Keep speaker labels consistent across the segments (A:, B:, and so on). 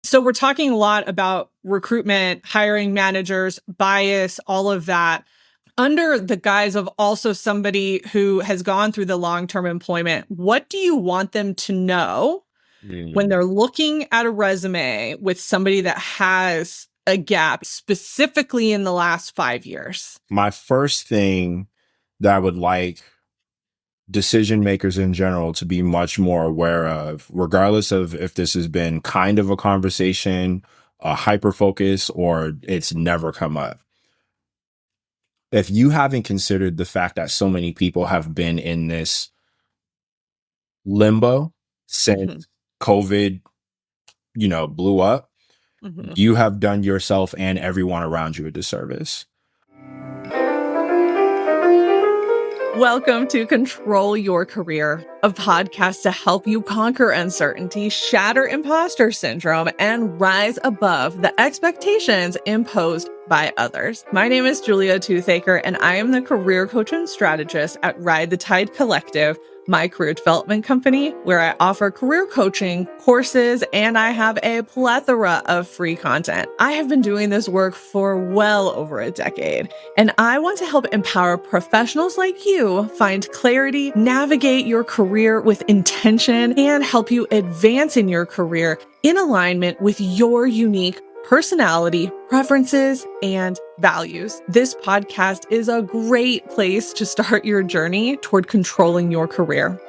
A: So we're talking a lot about recruitment, hiring managers, bias, all of that, under the guise of also somebody who has gone through the long-term employment. What do you want them to know when they're looking at a resume with somebody that has a gap, specifically in the last 5 years?
B: My first thing that I would like decision makers in general to be much more aware of, regardless of if this has been kind of a conversation, a hyper focus, or it's never come up. If you haven't considered the fact that so many people have been in this limbo since COVID, blew up, you have done yourself and everyone around you a disservice.
A: Welcome to Control Your Career, a podcast to help you conquer uncertainty, shatter imposter syndrome, and rise above the expectations imposed by others. My name is Julia Toothacre, and I am the career coach and strategist at Ride the Tide Collective, my career development company, where I offer career coaching, courses, and I have a plethora of free content. I have been doing this work for well over a decade, and I want to help empower professionals like you find clarity, navigate your career with intention, and help you advance in your career in alignment with your unique personality, preferences, and values. This podcast is a great place to start your journey toward controlling your career.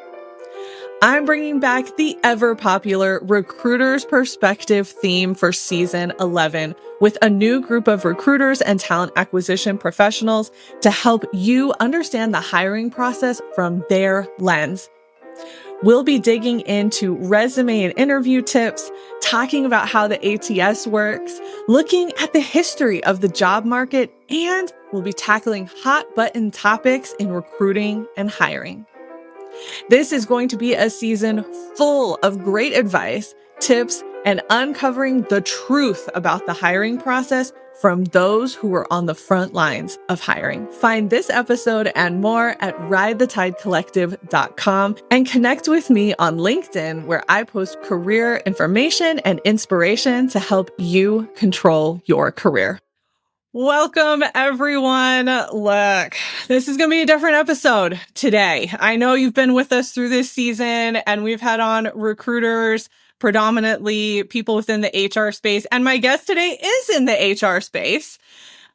A: I'm bringing back the ever popular Recruiter's Perspective theme for season 11 with a new group of recruiters and talent acquisition professionals to help you understand the hiring process from their lens. We'll be digging into resume and interview tips, talking about how the ATS works, looking at the history of the job market, and we'll be tackling hot button topics in recruiting and hiring. This is going to be a season full of great advice, tips, and uncovering the truth about the hiring process from those who are on the front lines of hiring. Find this episode and more at ridethetidecollective.com and connect with me on LinkedIn, where I post career information and inspiration to help you control your career. Welcome, everyone. Look, this is going to be a different episode today. I know you've been with us through this season, and we've had on recruiters, predominantly people within the HR space. And my guest today is in the HR space.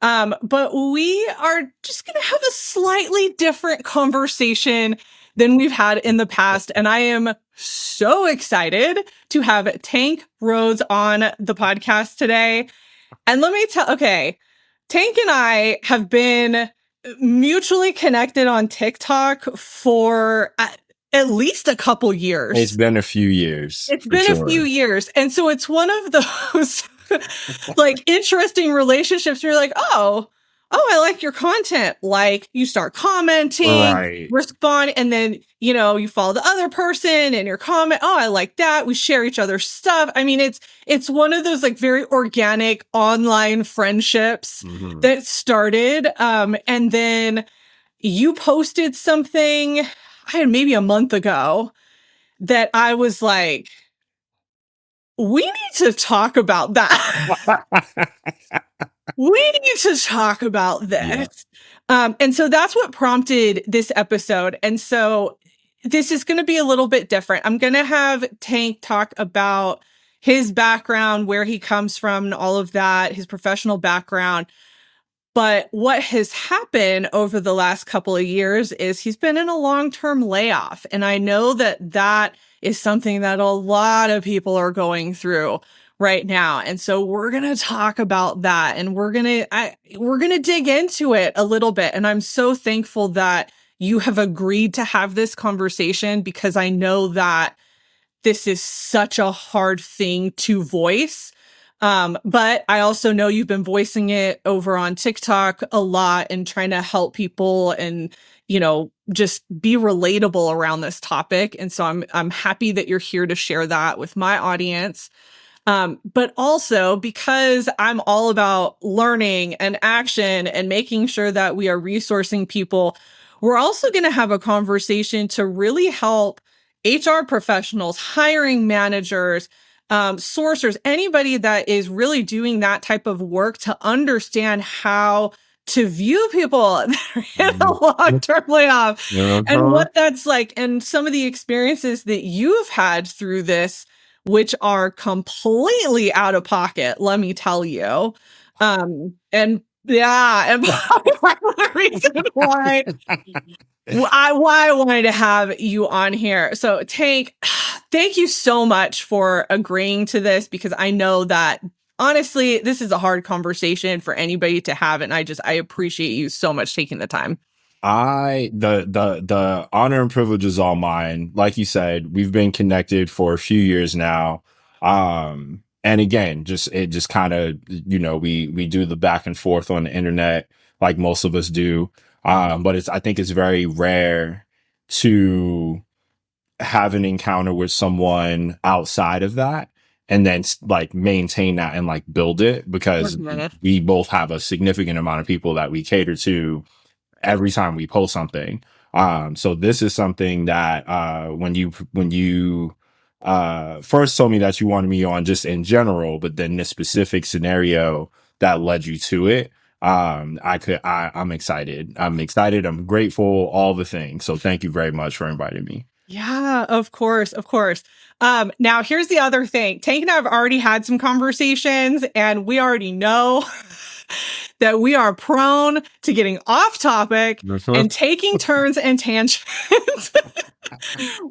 A: But we are just going to have a slightly different conversation than we've had in the past. And I am so excited to have Tank Rhodes on the podcast today. And let me Tank and I have been mutually connected on TikTok for at least a couple years.
B: It's been a few years.
A: A few years. And so it's one of those like interesting relationships where you're like, oh, I like your content. Like you start commenting, respond, and then, you follow the other person and your comment. Oh, I like that. We share each other's stuff. I mean, it's one of those like very organic online friendships that started. And then you posted something maybe a month ago that I was like, we need to talk about that. We need to talk about this. Yeah. And so that's what prompted this episode. And so this is going to be a little bit different. I'm going to have Tank talk about his background, where he comes from, and all of that, his professional background. But what has happened over the last couple of years is he's been in a long-term layoff. And I know that is something that a lot of people are going through right now. And so we're going to talk about that, and we're going to dig into it a little bit. And I'm so thankful that you have agreed to have this conversation, because I know that this is such a hard thing to voice. But I also know you've been voicing it over on TikTok a lot and trying to help people and, just be relatable around this topic. And so I'm happy that you're here to share that with my audience. But also because I'm all about learning and action and making sure that we are resourcing people, we're also going to have a conversation to really help HR professionals, hiring managers, sourcers, anybody that is really doing that type of work to understand how to view people that are in a long-term layoff and what that's like, and some of the experiences that you've had through this, which are completely out of pocket, let me tell you. And yeah, and part of the reason why I wanted to have you on here. So Tank, thank you so much for agreeing to this, because I know that honestly, this is a hard conversation for anybody to have. And I appreciate you so much taking the time.
B: The honor and privilege is all mine. Like you said, we've been connected for a few years now. And again, it just kind of, we do the back and forth on the internet like most of us do. But I think it's very rare to have an encounter with someone outside of that and then like maintain that and like build it, because we both have a significant amount of people that we cater to every time we post something. So this is something that when you first told me that you wanted me on just in general, but then this specific scenario that led you to it, I'm excited. I'm grateful, all the things. So thank you very much for inviting me.
A: Yeah, of course, of course. Now here's the other thing. Tank and I have already had some conversations, and we already know that we are prone to getting off topic and taking turns and tangents.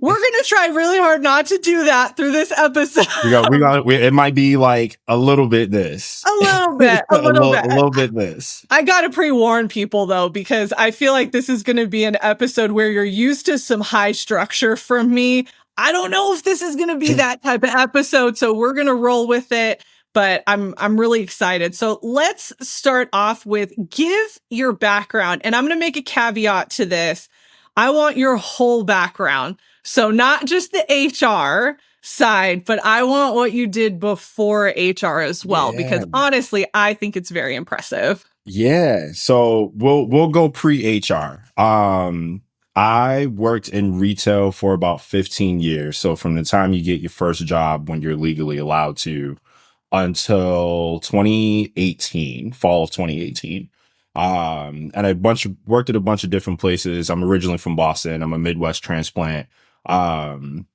A: We're going to try really hard not to do that through this episode.
B: It might be like a little bit this.
A: A little bit.
B: A little bit this.
A: I got to pre-warn people, though, because I feel like this is going to be an episode where you're used to some high structure from me. I don't know if this is going to be that type of episode, so we're going to roll with it. But I'm really excited. So let's start off with give your background. And I'm going to make a caveat to this. I want your whole background. So not just the HR side, but I want what you did before HR as well, because honestly, I think it's very impressive.
B: Yeah. So we'll go pre-HR. I worked in retail for about 15 years. So from the time you get your first job when you're legally allowed to, until 2018, fall of 2018. And I worked at a bunch of different places. I'm originally from Boston. I'm a Midwest transplant. And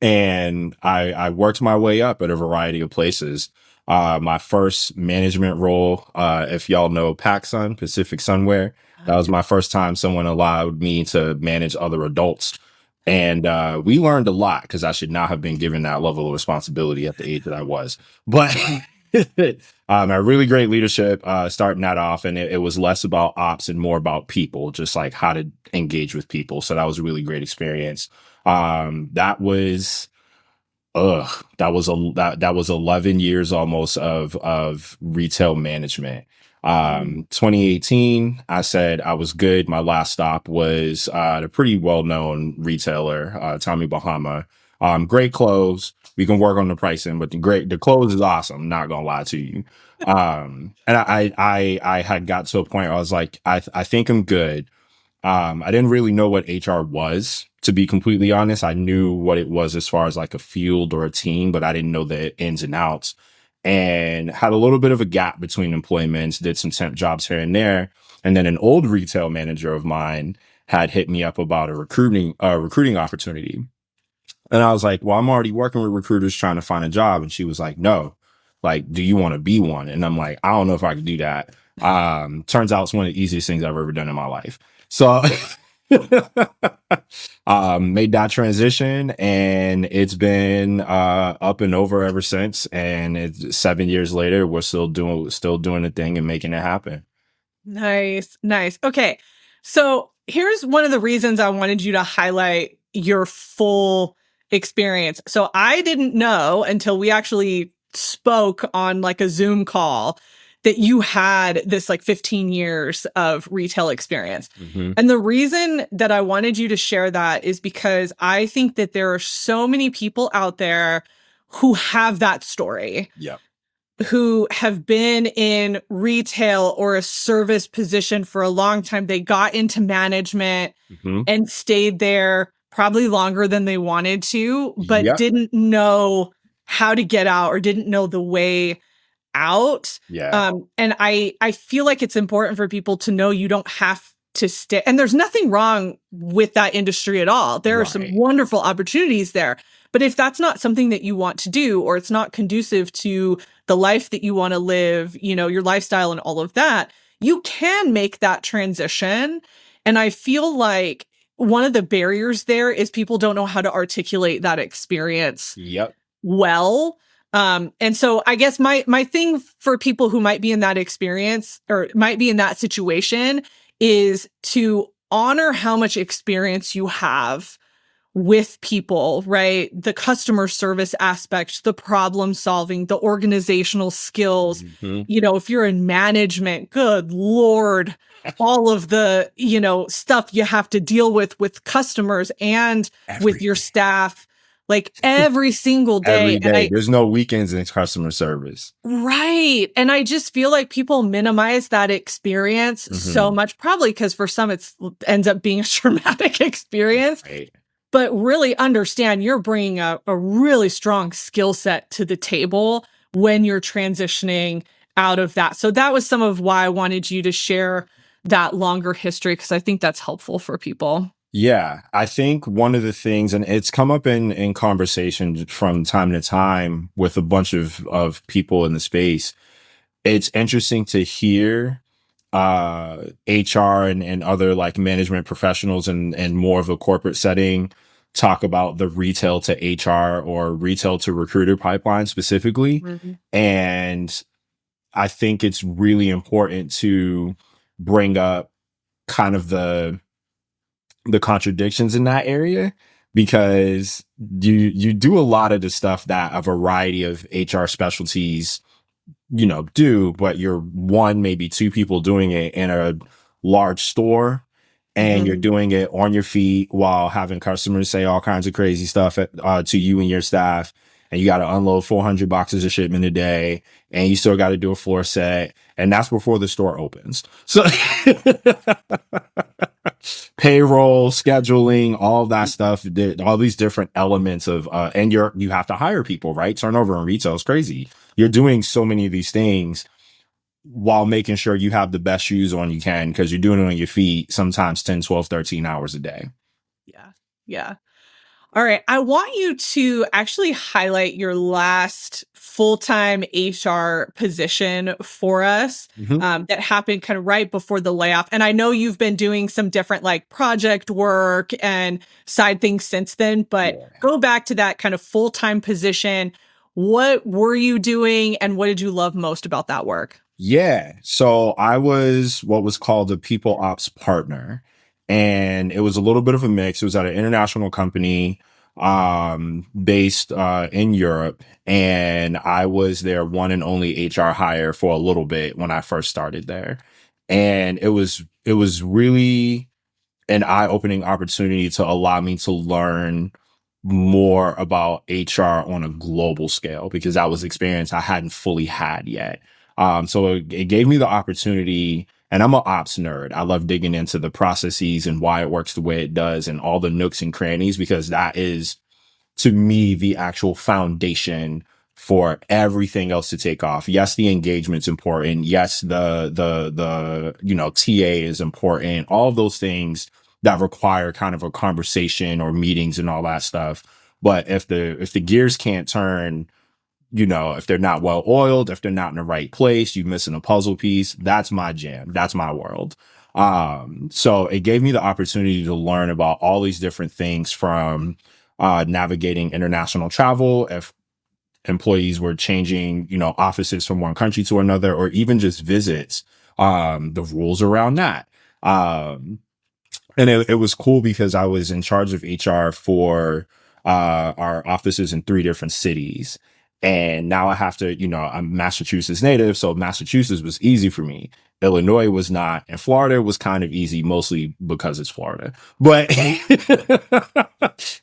B: I worked my way up at a variety of places. My first management role, if y'all know PacSun, Pacific Sunwear, that was my first time someone allowed me to manage other adults. And we learned a lot, because I should not have been given that level of responsibility at the age that I was. But a really great leadership starting that off. And it was less about ops and more about people, just like how to engage with people. So that was a really great experience. That was 11 years almost of retail management. 2018, I said I was good. My last stop was a pretty well-known retailer, Tommy Bahama. Great clothes. We can work on the pricing, but the clothes is awesome. Not gonna lie to you. And I had got to a point where I was like, I think I'm good. I didn't really know what HR was, to be completely honest. I knew what it was as far as like a field or a team, but I didn't know the ins and outs, and had a little bit of a gap between employments, did some temp jobs here and there. And then an old retail manager of mine had hit me up about a recruiting opportunity. And I was like, well, I'm already working with recruiters trying to find a job. And she was like, no, like, do you want to be one? And I'm like, I don't know if I could do that. Turns out it's one of the easiest things I've ever done in my life. So made that transition, and it's been up and over ever since. And it's 7 years later, we're still doing the thing and making it happen.
A: Nice. Okay. So here's one of the reasons I wanted you to highlight your full experience. So I didn't know until we actually spoke on like a Zoom call that you had this like 15 years of retail experience. Mm-hmm. And the reason that I wanted you to share that is because I think that there are so many people out there who have that story.
B: Yeah.
A: Who have been in retail or a service position for a long time. They got into management and stayed there probably longer than they wanted to, but didn't know how to get out or didn't know the way out.
B: Yeah.
A: And I feel like it's important for people to know you don't have to stay. And there's nothing wrong with that industry at all. There are some
B: Right.
A: wonderful opportunities there. But if that's not something that you want to do, or it's not conducive to the life that you want to live, you know, your lifestyle and all of that, you can make that transition. And I feel like one of the barriers there is people don't know how to articulate that experience
B: Yep.
A: well. And so I guess my thing for people who might be in that experience or might be in that situation is to honor how much experience you have with people, right? The customer service aspect, the problem solving, the organizational skills.
B: Mm-hmm.
A: You know, if you're in management, good Lord, all of the, you know, stuff you have to deal with customers and with your staff, like every single day.
B: Every day. There's no weekends in customer service.
A: Right. And I just feel like people minimize that experience so much, probably because for some it ends up being a traumatic experience.
B: Right.
A: But really understand you're bringing a really strong skill set to the table when you're transitioning out of that. So that was some of why I wanted you to share that longer history, because I think that's helpful for people.
B: Yeah, I think one of the things, and it's come up in conversation from time to time with a bunch of people in the space. It's interesting to hear HR and other like management professionals and more of a corporate setting talk about the retail to HR or retail to recruiter pipeline specifically.
A: Mm-hmm.
B: And I think it's really important to bring up kind of the contradictions in that area, because you do a lot of the stuff that a variety of HR specialties, you know, do, but you're one, maybe two people doing it in a large store, and you're doing it on your feet while having customers say all kinds of crazy stuff to you and your staff. And you got to unload 400 boxes of shipment a day, and you still got to do a floor set. And that's before the store opens. So payroll, scheduling, all that stuff, all these different elements of, and you have to hire people, right? Turnover in retail is crazy. You're doing so many of these things while making sure you have the best shoes on you can, because you're doing it on your feet, sometimes 10, 12, 13 hours a day.
A: Yeah. Yeah. All right. I want you to actually highlight your last full-time HR position for us that happened kind of right before the layoff. And I know you've been doing some different like project work and side things since then, but go back to that kind of full-time position. What were you doing and what did you love most about that work?
B: Yeah. So I was what was called a people ops partner. And it was a little bit of a mix. It was at an international company based in Europe. And I was their one and only HR hire for a little bit when I first started there. And it was really an eye-opening opportunity to allow me to learn more about HR on a global scale, because that was experience I hadn't fully had yet. So it gave me the opportunity, and I'm an ops nerd. I love digging into the processes and why it works the way it does and all the nooks and crannies, because that is, to me, the actual foundation for everything else to take off. Yes, the engagement's important. Yes, the you know, TA is important. All of those things that require kind of a conversation or meetings and all that stuff. But if the gears can't turn, you know, if they're not well oiled, if they're not in the right place, you're missing a puzzle piece. That's my jam. That's my world. So it gave me the opportunity to learn about all these different things, from navigating international travel, if employees were changing, you know, offices from one country to another, or even just visits, the rules around that. And it was cool because I was in charge of HR for our offices in 3 different cities. And now I have to, you know, I'm Massachusetts native, so Massachusetts was easy for me. Illinois was not, and Florida was kind of easy, mostly because it's Florida. But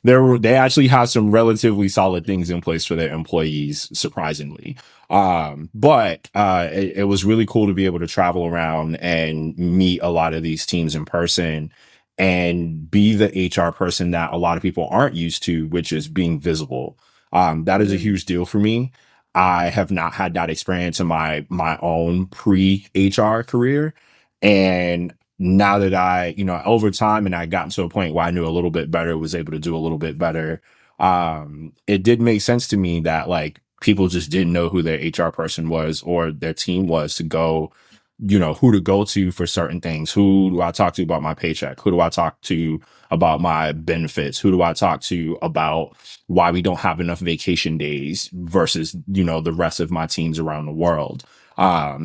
B: they actually have some relatively solid things in place for their employees, surprisingly. But it was really cool to be able to travel around and meet a lot of these teams in person and be the HR person that a lot of people aren't used to, which is being visible. That is a huge deal for me. I have not had that experience in my own pre-HR career. And now that I, over time and I got to a point where I knew a little bit better, was able to do a little bit better. It did make sense to me that like people just didn't know who their HR person was or their team was to go, who to go to for certain things. Who do I talk to about my paycheck? Who do I talk to about my benefits? Who do I talk to about why we don't have enough vacation days versus, the rest of my teams around the world?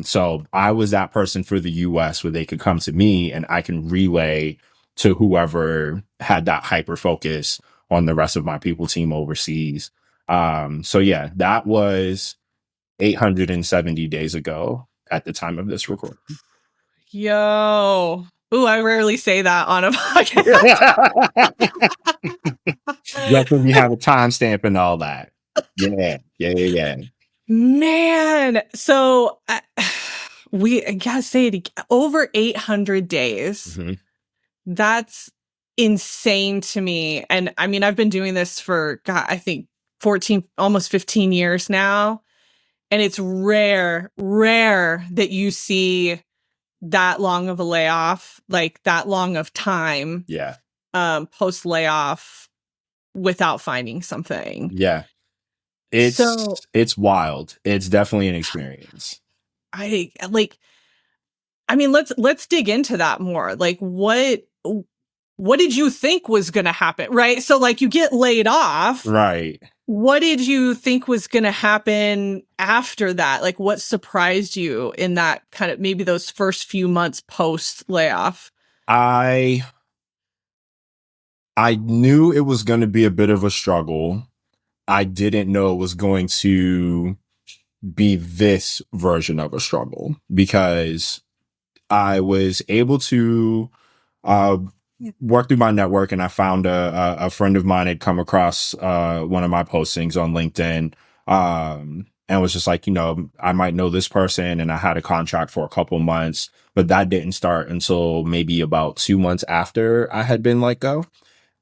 B: So I was that person for the US where they could come to me and I can relay to whoever had that hyper focus on the rest of my people team overseas. So yeah, that was 870 days ago at the time of this recording.
A: Yo. Ooh, I rarely say that on a podcast.
B: That's when you have a timestamp and all that. Yeah.
A: Man. So I gotta say it again, over 800 days.
B: Mm-hmm.
A: That's insane to me. And I mean, I've been doing this for, God, I think 14, almost 15 years now. And it's rare that you see that long of a layoff, like that long of time.
B: Yeah.
A: Post layoff without finding something.
B: Yeah. It's wild. It's definitely an experience.
A: I mean, let's dig into that more. Like what did you think was going to happen? Right. So like you get laid off.
B: Right.
A: What did you think was going to happen after that? Like what surprised you in that kind of maybe those first few months post layoff?
B: I knew it was going to be a bit of a struggle. I didn't know it was going to be this version of a struggle because I was able to work through my network, and I found a friend of mine had come across one of my postings on LinkedIn, and was just like, I might know this person, and I had a contract for a couple months, but that didn't start until maybe about 2 months after I had been let go.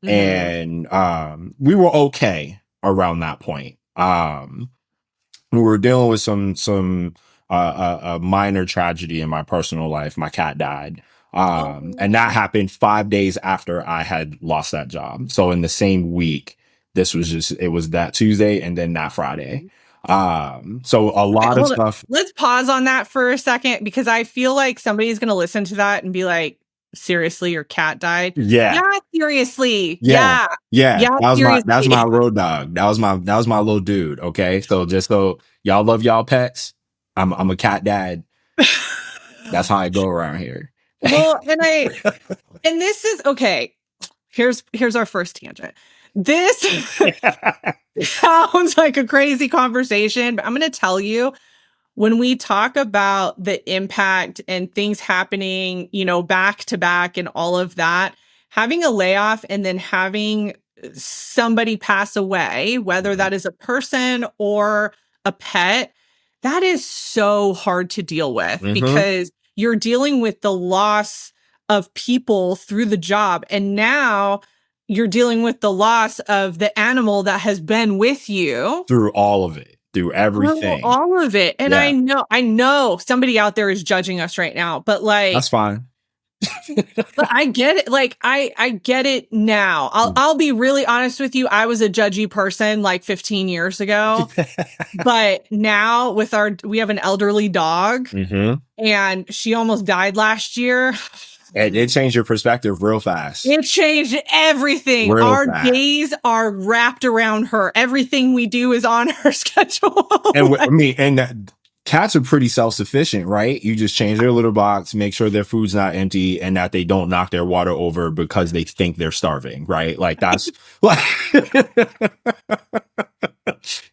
B: Mm-hmm. And we were okay around that point. We were dealing with some a minor tragedy in my personal life. My cat died. And that happened 5 days after I had lost that job. So in the same week, it was that Tuesday and then that Friday. So a lot of stuff.
A: Let's pause on that for a second, because I feel like somebody's going to listen to that and be like, seriously, your cat died?
B: Yeah.
A: Seriously.
B: Yeah. That was my road dog. That was my little dude. Okay. So just so y'all love y'all pets, I'm a cat dad. That's how I go around here.
A: Well, and this is okay. Here's our first tangent. This sounds like a crazy conversation, but I'm going to tell you, when we talk about the impact and things happening, back to back and all of that, having a layoff and then having somebody pass away, whether that is a person or a pet, that is so hard to deal with. Mm-hmm. Because you're dealing with the loss of people through the job. And now you're dealing with the loss of the animal that has been with you.
B: Through all of it. Through everything.
A: All of it. And yeah. I know somebody out there is judging us right now, but like,
B: that's fine.
A: But I get it. Like, I get it now. I'll be really honest with you. I was a judgy person like 15 years ago, but now we have an elderly dog, mm-hmm. and she almost died last year.
B: It changed your perspective real fast.
A: It changed everything. Our days are wrapped around her. Everything we do is on her schedule.
B: And cats are pretty self-sufficient, right? You just change their litter box, make sure their food's not empty, and that they don't knock their water over because they think they're starving, right? Like that's like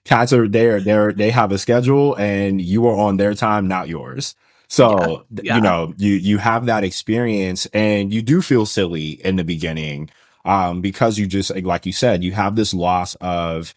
B: cats are there. They have a schedule, and you are on their time, not yours. So, you have that experience, and you do feel silly in the beginning, because you just, like you said, you have this loss of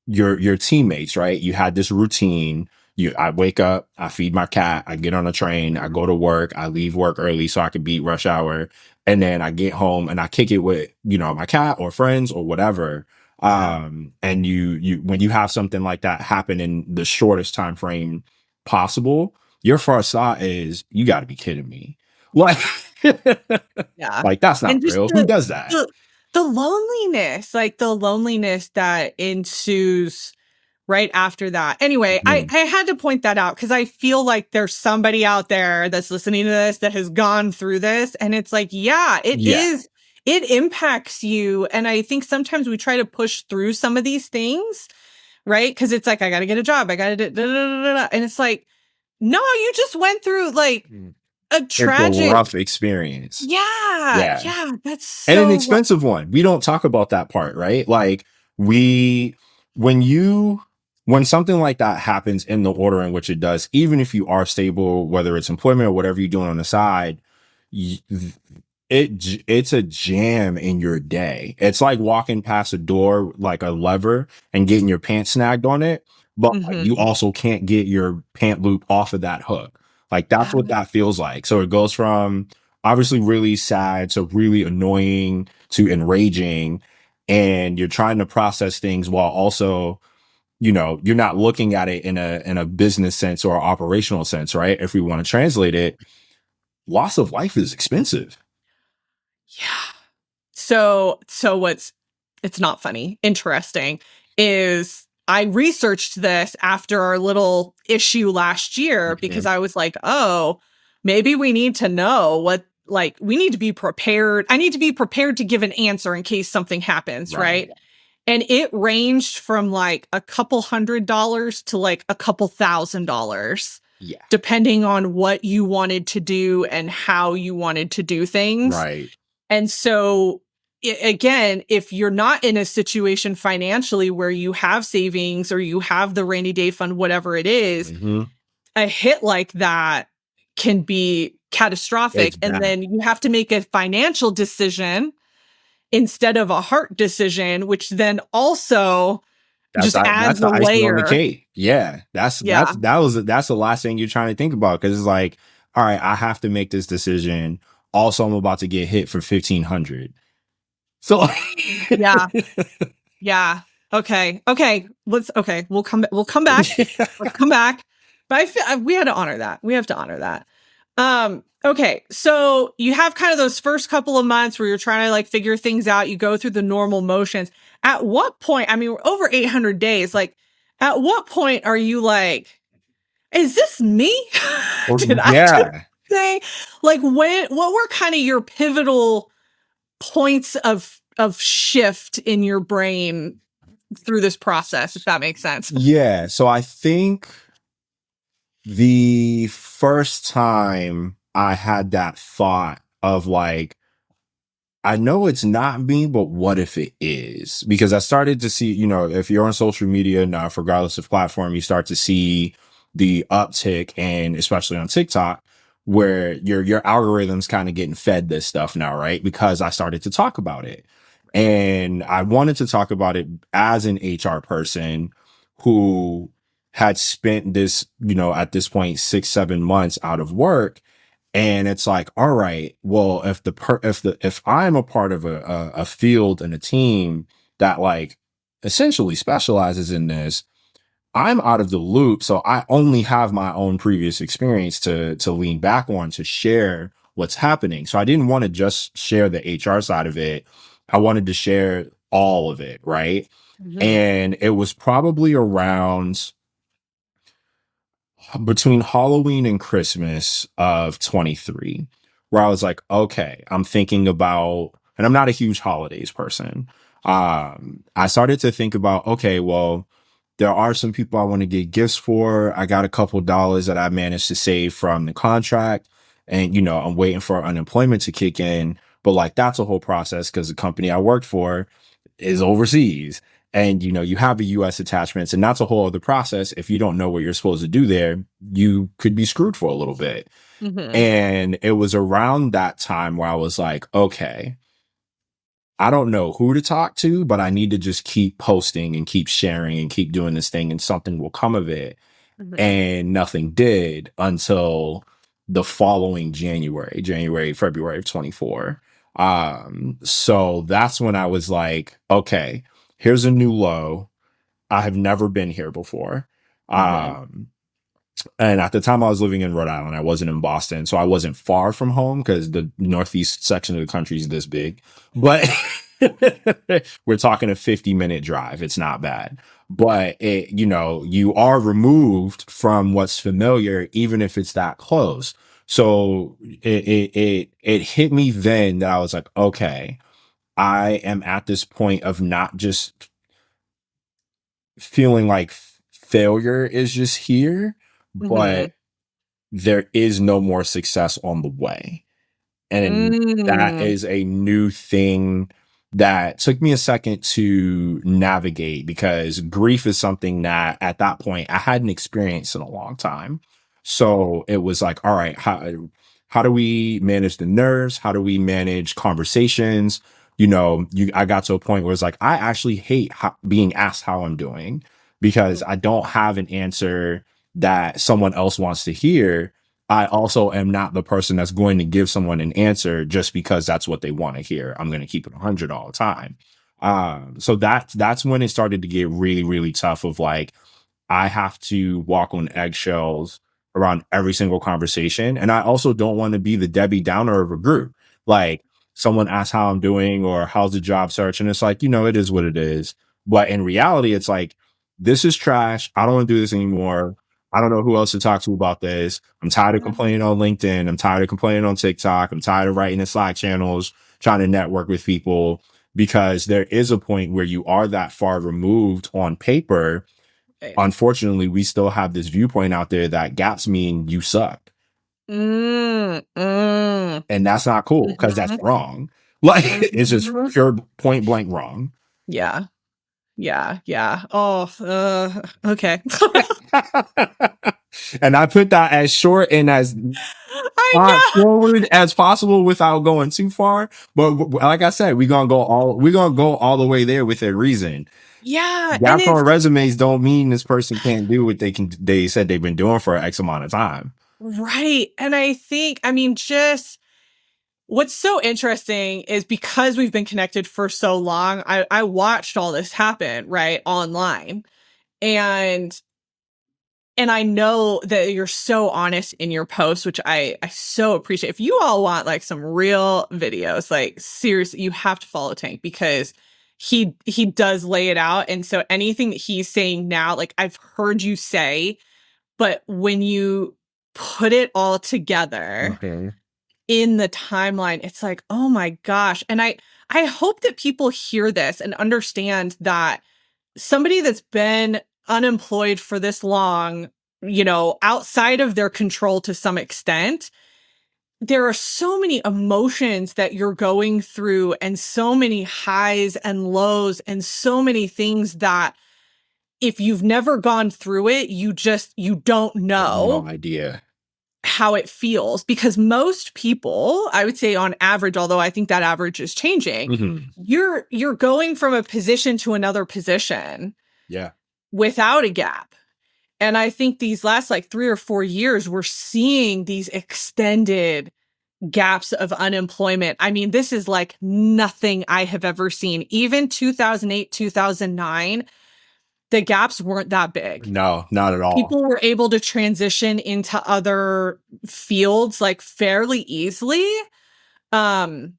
B: your teammates, right? You had this routine. I wake up, I feed my cat, I get on a train, I go to work, I leave work early so I can beat rush hour. And then I get home and I kick it with, my cat or friends or whatever. And you when you have something like that happen in the shortest time frame possible, your first thought is, you got to be kidding me. Like,
A: Yeah.
B: like that's not
A: And just
B: real. Who does that?
A: the the loneliness, like the loneliness that ensues right after that. Anyway,
B: Mhm.
A: I had to point that out because I feel like there's somebody out there that's listening to this that has gone through this. And it's like, yeah,
B: Yeah.
A: it impacts you. And I think sometimes we try to push through some of these things, right? Because it's like, I got to get a job. I got to do, and it's like, no, you just went through like
B: Mm.
A: a
B: It's a
A: tragic,
B: rough experience.
A: yeah,
B: Yeah.
A: yeah, that's
B: And an
A: so
B: expensive one. We don't talk about that part, right? Like we, when you, when something like that happens in the order in which it does, even if you are stable, whether it's employment or whatever you're doing on the side, y- it's a jam in your day. It's like walking past a door, like a lever, and getting your pants snagged on it, but you
A: mhm.
B: also can't get your pant loop off of that hook. Like that's
A: Yeah.
B: what that feels like. So it goes from obviously really sad to really annoying to enraging, and you're trying to process things while also, you're not looking at it in a business sense or operational sense, right? If we want to translate it, loss of life is expensive.
A: Yeah. So what's it's not funny, interesting is I researched this after our little issue last year because
B: Mhm.
A: I was like, "Oh, maybe we need to know what like we need to be prepared. I need to be prepared to give an answer in case something happens,
B: Right.
A: right?" And it ranged from like a couple $100 to like a couple $1,000
B: Yeah.
A: depending on what you wanted to do and how you wanted to do things.
B: Right.
A: And so, again, if you're not in a situation financially where you have savings or you have the rainy day fund, whatever it is,
B: Hmm.
A: a hit like that can be
B: It's
A: catastrophic. And
B: bad.
A: then you have to make a financial decision instead of a heart decision, which then also just
B: That's
A: adds
B: the
A: a
B: icing on the
A: layer.
B: cake. Yeah.
A: Yeah.
B: That's the last thing you're trying to think about. Cause it's like, all right, I have to make this decision. Also, I'm about to get hit for 1,500. So
A: Yeah. Yeah. Okay. Okay. Okay. We'll come back. Let's come back. But I feel we had to honor that. We have to honor that. Okay. So you have kind of those first couple of months where you're trying to like figure things out. You go through the normal motions. At what point, I mean, we're over 800 days. Like, at what point are you like, is this me? Did I do
B: yeah.
A: thing? Like what were kind of your pivotal points of shift in your brain through this process, if that makes sense?
B: Yeah. So I think the first time I had that thought of like, I know it's not me, but what if it is? Because I started to see, if you're on social media now, regardless of platform, you start to see the uptick, and especially on TikTok, where your algorithm's kind of getting fed this stuff now, right? Because I started to talk about it. And I wanted to talk about it as an HR person who had spent this, at this point, 6, 7 months out of work. And it's like, all right, well, if I'm a part of a field and a team that like essentially specializes in this, I'm out of the loop. So I only have my own previous experience to lean back on to share what's happening. So I didn't want to just share the HR side of it. I wanted to share all of it, right?
A: Mhm.
B: And it was probably around between Halloween and Christmas of 23, where I was like, okay, I'm thinking about, and I'm not a huge holidays person. I started to think about, okay, well, there are some people I want to get gifts for. I got a couple dollars that I managed to save from the contract. And, I'm waiting for unemployment to kick in. But like, that's a whole process because the company I worked for is overseas, and you have a US attachments, and that's a whole other process. If you don't know what you're supposed to do there, you could be screwed for a little bit.
A: Mhm.
B: And it was around that time where I was like, okay, I don't know who to talk to, but I need to just keep posting and keep sharing and keep doing this thing, and something will come of it.
A: Mhm.
B: And nothing did until the following February of 24. So that's when I was like, okay, here's a new low. I have never been here before.
A: Mm-hmm.
B: And at the time I was living in Rhode Island, I wasn't in Boston. So I wasn't far from home because the northeast section of the country is this big. But we're talking a 50-minute drive. It's not bad. But you are removed from what's familiar, even if it's that close. So it hit me then that I was like, okay, I am at this point of not just feeling like failure is just here,
A: Mm-hmm.
B: but there is no more success on the way. And that
A: Mm.
B: is a new thing that took me a second to navigate because grief is something that at that point I hadn't experienced in a long time. So it was like, all right, how do we manage the nerves? How do we manage conversations? I got to a point where it's like, I actually hate being asked how I'm doing because I don't have an answer that someone else wants to hear. I also am not the person that's going to give someone an answer just because that's what they want to hear. I'm going to keep it 100 all the time. So that's when it started to get really, really tough of like, I have to walk on eggshells around every single conversation. And I also don't want to be the Debbie Downer of a group. Like someone asks how I'm doing or how's the job search. And it's like, it is what it is. But in reality, it's like, this is trash. I don't want to do this anymore. I don't know who else to talk to about this. I'm tired of complaining on LinkedIn. I'm tired of complaining on TikTok. I'm tired of writing in Slack channels, trying to network with people because there is a point where you are that far removed on paper.
A: Right.
B: Unfortunately, we still have this viewpoint out there that gaps mean you suck.
A: Mm, mm.
B: And that's not cool because that's
A: Mhm.
B: wrong. Like it's just
A: Mhm.
B: pure point blank wrong.
A: Yeah. Yeah. Yeah. Oh, okay.
B: And I put that as short and as
A: I know.
B: forward as possible without going too far. But like I said, we're gonna go all the way there with a reason.
A: Yeah. And
B: Gaps
A: it's
B: on resumes don't mean this person can't do what they said they've been doing for X amount of time.
A: right. And I mean, just what's so interesting is because we've been connected for so long, I watched all this happen, right, online. And I know that you're so honest in your posts, which I so appreciate. If you all want like some real videos, like seriously, you have to follow Tank because he does lay it out. And so anything that he's saying now, like I've heard you say, but when you put it all together
B: Okay.
A: in the timeline, it's like, oh my gosh. And I hope that people hear this and understand that somebody that's been unemployed for this long, outside of their control to some extent, there are so many emotions that you're going through and so many highs and lows and so many things that if you've never gone through it, you don't
B: No
A: know
B: idea.
A: how it feels because most people, I would say on average, although I think that average is changing,
B: Mm-hmm.
A: you're going from a position to another position
B: Yeah.
A: without a gap. And I think these last like 3 or 4 years, we're seeing these extended gaps of unemployment. I mean, this is like nothing I have ever seen. Even 2008, 2009, the gaps weren't that big.
B: No, not at all.
A: People were able to transition into other fields like fairly easily. Um,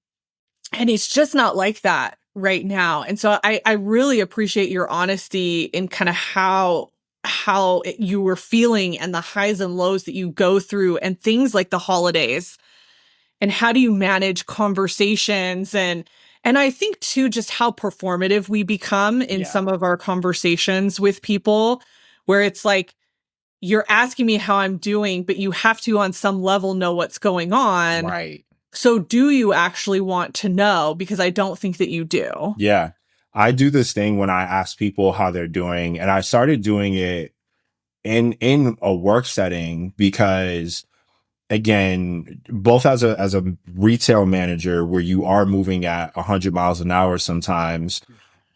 A: and it's just not like that right now. And so I really appreciate your honesty in kind of you were feeling and the highs and lows that you go through and things like the holidays and how do you manage conversations and I think too just how performative we become in
B: Yeah.
A: some of our conversations with people where it's like you're asking me how I'm doing, but you have to on some level know what's going on.
B: Right.
A: So do you actually want to know? Because I don't think that you do.
B: Yeah. I do this thing when I ask people how they're doing, and I started doing it in a work setting because again, both as a retail manager where you are moving at 100 miles an hour sometimes,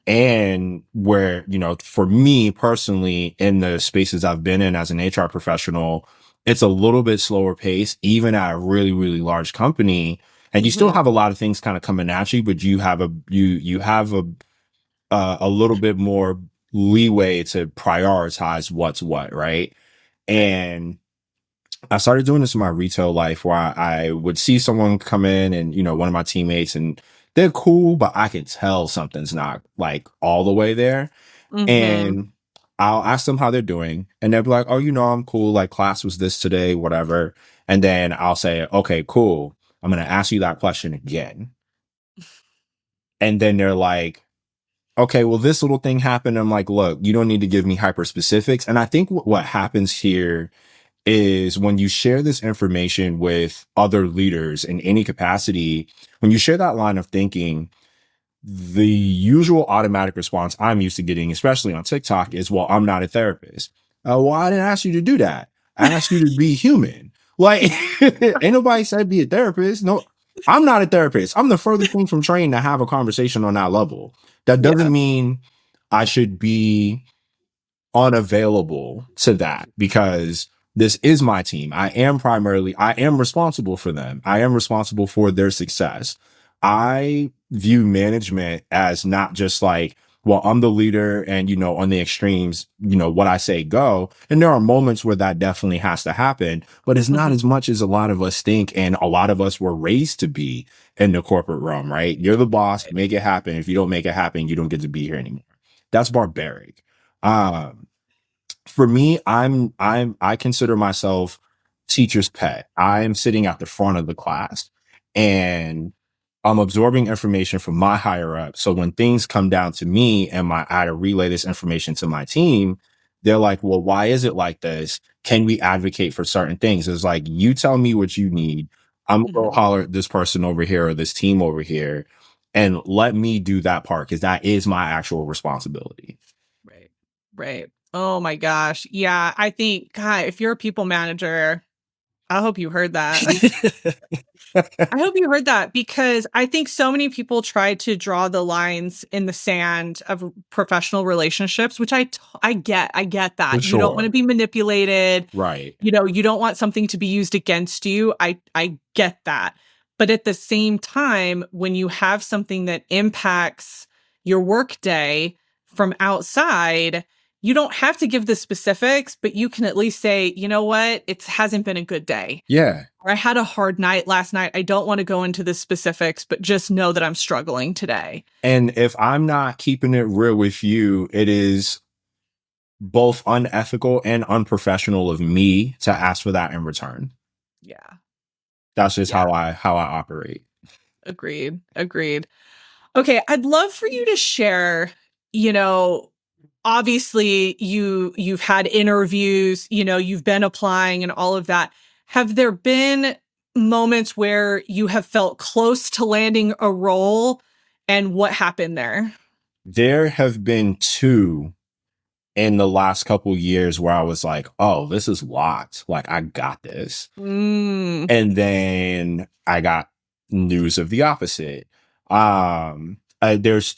B: and where, for me personally, in the spaces I've been in as an HR professional, it's a little bit slower pace, even at a really, really large company. And you still
A: Mhm.
B: have a lot of things kind of coming at you, but you have a little bit more leeway to prioritize what's what, right? And I started doing this in my retail life where I would see someone come in and, one of my teammates, and they're cool, but I could tell something's not like all the way there.
A: Mm-hmm.
B: And I'll ask them how they're doing, and they'll be like, oh, I'm cool. Like class was this today, whatever. And then I'll say, okay, cool. I'm going to ask you that question again. And then they're like, okay, well, this little thing happened. I'm like, look, you don't need to give me hyper specifics. And I think what happens here is when you share this information with other leaders in any capacity, when you share that line of thinking, the usual automatic response I'm used to getting, especially on TikTok, is, well, I'm not a therapist. Well, I didn't ask you to do that. I asked you to be human. Like, ain't nobody said be a therapist. No, I'm not a therapist. I'm the furthest thing from trained to have a conversation on that level. That doesn't mean I should be unavailable to that, because this is my team. I am responsible for them. I am responsible for their success. I view management as not just like, well, I'm the leader and, on the extremes, what I say go. And there are moments where that definitely has to happen, but it's not as much as a lot of us think. And a lot of us were raised to be in the corporate realm, right? You're the boss, make it happen. If you don't make it happen, you don't get to be here anymore. That's barbaric. For me, I consider myself teacher's pet. I am sitting at the front of the class and I'm absorbing information from my higher up. So when things come down to me and I had to relay this information to my team, they're like, well, why is it like this? Can we advocate for certain things? It's like, you tell me what you need. I'm gonna go holler at this person over here or this team over here and let me do that part, because that is my actual responsibility.
A: Right. Right. Oh my gosh. Yeah. I think, God, if you're a people manager, I hope you heard that. I hope you heard that, because I think so many people try to draw the lines in the sand of professional relationships, which I get that.
B: For
A: You don't want to
B: sure.
A: be manipulated.
B: Right.
A: You don't want something to be used against you. I get that. But at the same time, when you have something that impacts your workday from outside, you don't have to give the specifics, but you can at least say, you know what? It hasn't been a good day.
B: Yeah.
A: Or I had a hard night last night. I don't want to go into the specifics, but just know that I'm struggling today.
B: And if I'm not keeping it real with you, it is both unethical and unprofessional of me to ask for that in return.
A: Yeah.
B: That's just
A: Yeah.
B: how I operate.
A: Agreed. Agreed. Okay, I'd love for you to share, you know, obviously you've had interviews, you've been applying and all of that. Have there been moments where you have felt close to landing a role, and what happened there?
B: There have been two in the last couple years where I was like, oh, this is locked. Like, I got this.
A: Mm.
B: And then I got news of the opposite. There's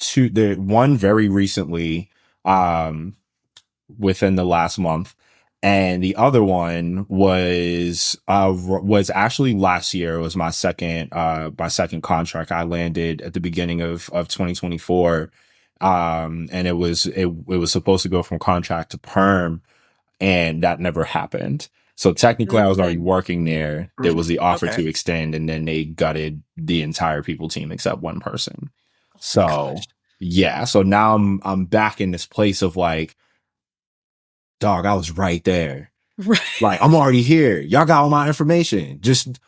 B: one very recently, within the last month, and the other one was actually last year. It was my second contract. I landed at the beginning of 2024. And it was supposed to go from contract to perm, and that never happened. So technically I was already working there. There was the offer
A: Okay.
B: to extend, and then they gutted the entire people team except one person.
A: Oh my
B: So
A: gosh.
B: yeah, so now I'm back in this place of like, dog, I was right there.
A: Right.
B: Like, I'm already here. Y'all got all my information. Just,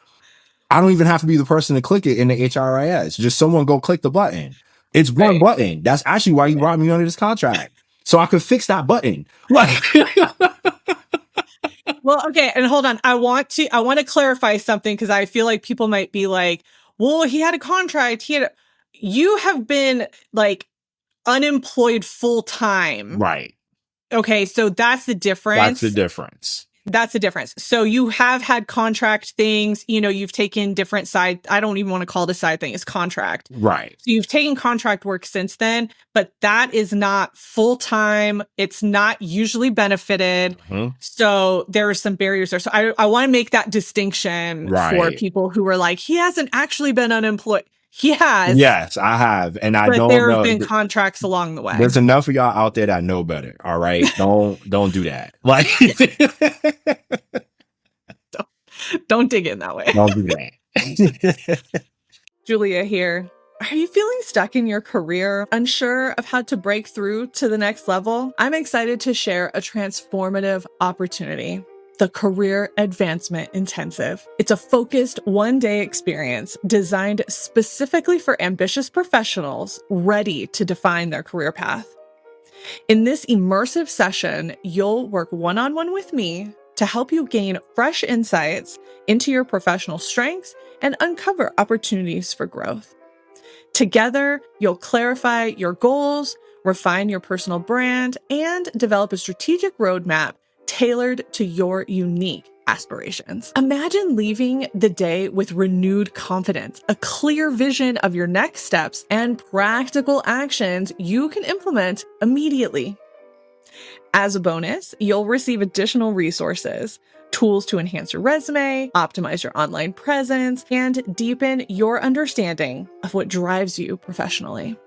B: I don't even have to be the person to click it in the HRIS. Just someone go click the button. It's one
A: Right.
B: button. That's actually why you brought me under this contract. So I could fix that button. Like,
A: Well, okay, and hold on. I want to clarify something, because I feel like people might be like, "Well, he had a contract. You have been like unemployed full time."
B: right.
A: Okay, so that's the
B: That's the
A: difference.
B: difference.
A: That's the difference. So you have had contract things, you've taken different side. I don't even want to call it a side thing. It's contract.
B: Right.
A: So you've taken contract work since then, but that is not full time. It's not usually benefited.
B: Mhm.
A: So there are some barriers there. So I want to make that distinction for
B: Right.
A: people who are like, he hasn't actually been unemployed. He has.
B: Yes, I have. And I
A: but
B: don't
A: there have
B: know.
A: been contracts along the way.
B: There's enough of y'all out there that know better. All right. Don't do that. Like
A: don't dig in that way.
B: Don't do that.
A: Julia here. Are you feeling stuck in your career, unsure of how to break through to the next level? I'm excited to share a transformative opportunity. The Career Advancement Intensive. It's a focused one-day experience designed specifically for ambitious professionals ready to define their career path. In this immersive session, you'll work one-on-one with me to help you gain fresh insights into your professional strengths and uncover opportunities for growth. Together, you'll clarify your goals, refine your personal brand, and develop a strategic roadmap tailored to your unique aspirations. Imagine leaving the day with renewed confidence, a clear vision of your next steps, and practical actions you can implement immediately. As a bonus, you'll receive additional resources, tools to enhance your resume, optimize your online presence, and deepen your understanding of what drives you professionally.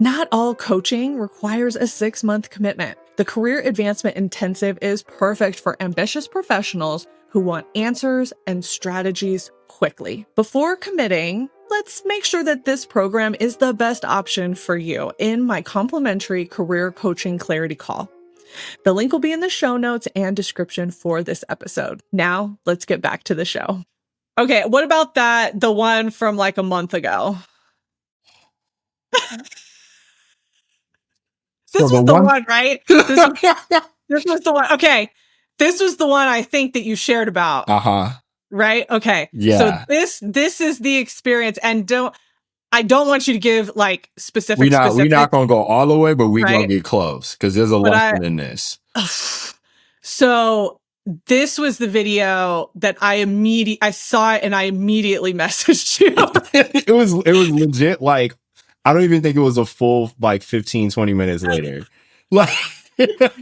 A: Not all coaching requires a 6-month commitment. The Career Advancement Intensive is perfect for ambitious professionals who want answers and strategies quickly. Before committing, let's make sure that this program is the best option for you in my complimentary career coaching clarity call. The link will be in the show notes and description for this episode. Now, let's get back to the show. Okay, what about the one from like a month ago? This was the one, right? This was the one. Okay. This was the one I think that you shared about. Right? Okay.
B: Yeah.
A: So this is the experience, and I don't want you to give like specific.
B: We're not gonna go all the way, but we're
A: right?
B: gonna get close because there's a lesson in this.
A: So this was the video that I saw it and I immediately messaged you.
B: It was legit. Like, I don't even think it was a full like 15, 20 minutes later. Like, it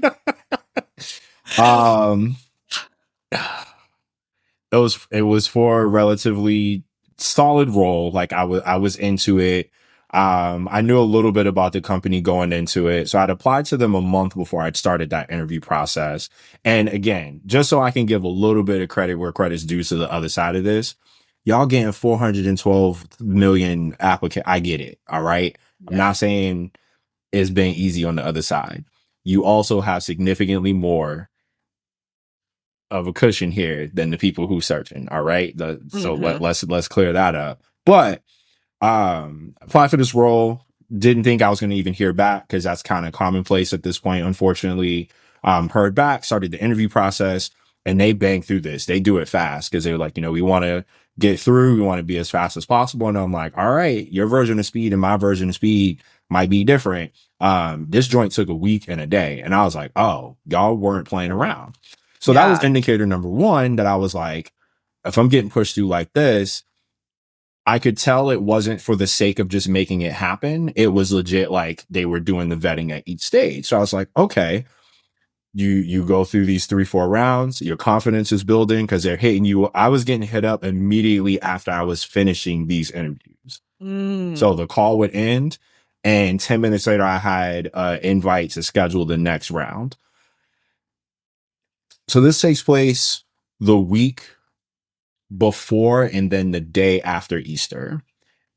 B: was for a relatively solid role. Like I was into it. I knew a little bit about the company going into it. So I'd applied to them a month before I'd started that interview process. And again, just so I can give a little bit of credit where credit's due to the other side of this, y'all getting 412 million applicants. I get it. All right. Yeah. I'm not saying it's been easy on the other side. You also have significantly more of a cushion here than the people who searching. All right. So let's clear that up. But applied for this role. Didn't think I was going to even hear back because that's kind of commonplace at this point. Unfortunately, heard back, started the interview process, and they banged through this. They do it fast because they're like, we want to get through. We want to be as fast as possible. And I'm like, all right, your version of speed and my version of speed might be different. This joint took a week and a day. And I was like, oh, y'all weren't playing around. So that was indicator number one that I was like, if I'm getting pushed through like this, I could tell it wasn't for the sake of just making it happen. It was legit like they were doing the vetting at each stage. So I was like, okay, you go through these 3-4 rounds, your confidence is building because they're hitting you. I was getting hit up immediately after I was finishing these interviews. So the call would end, and 10 minutes later, I had an invite to schedule the next round. So this takes place the week before and then the day after Easter.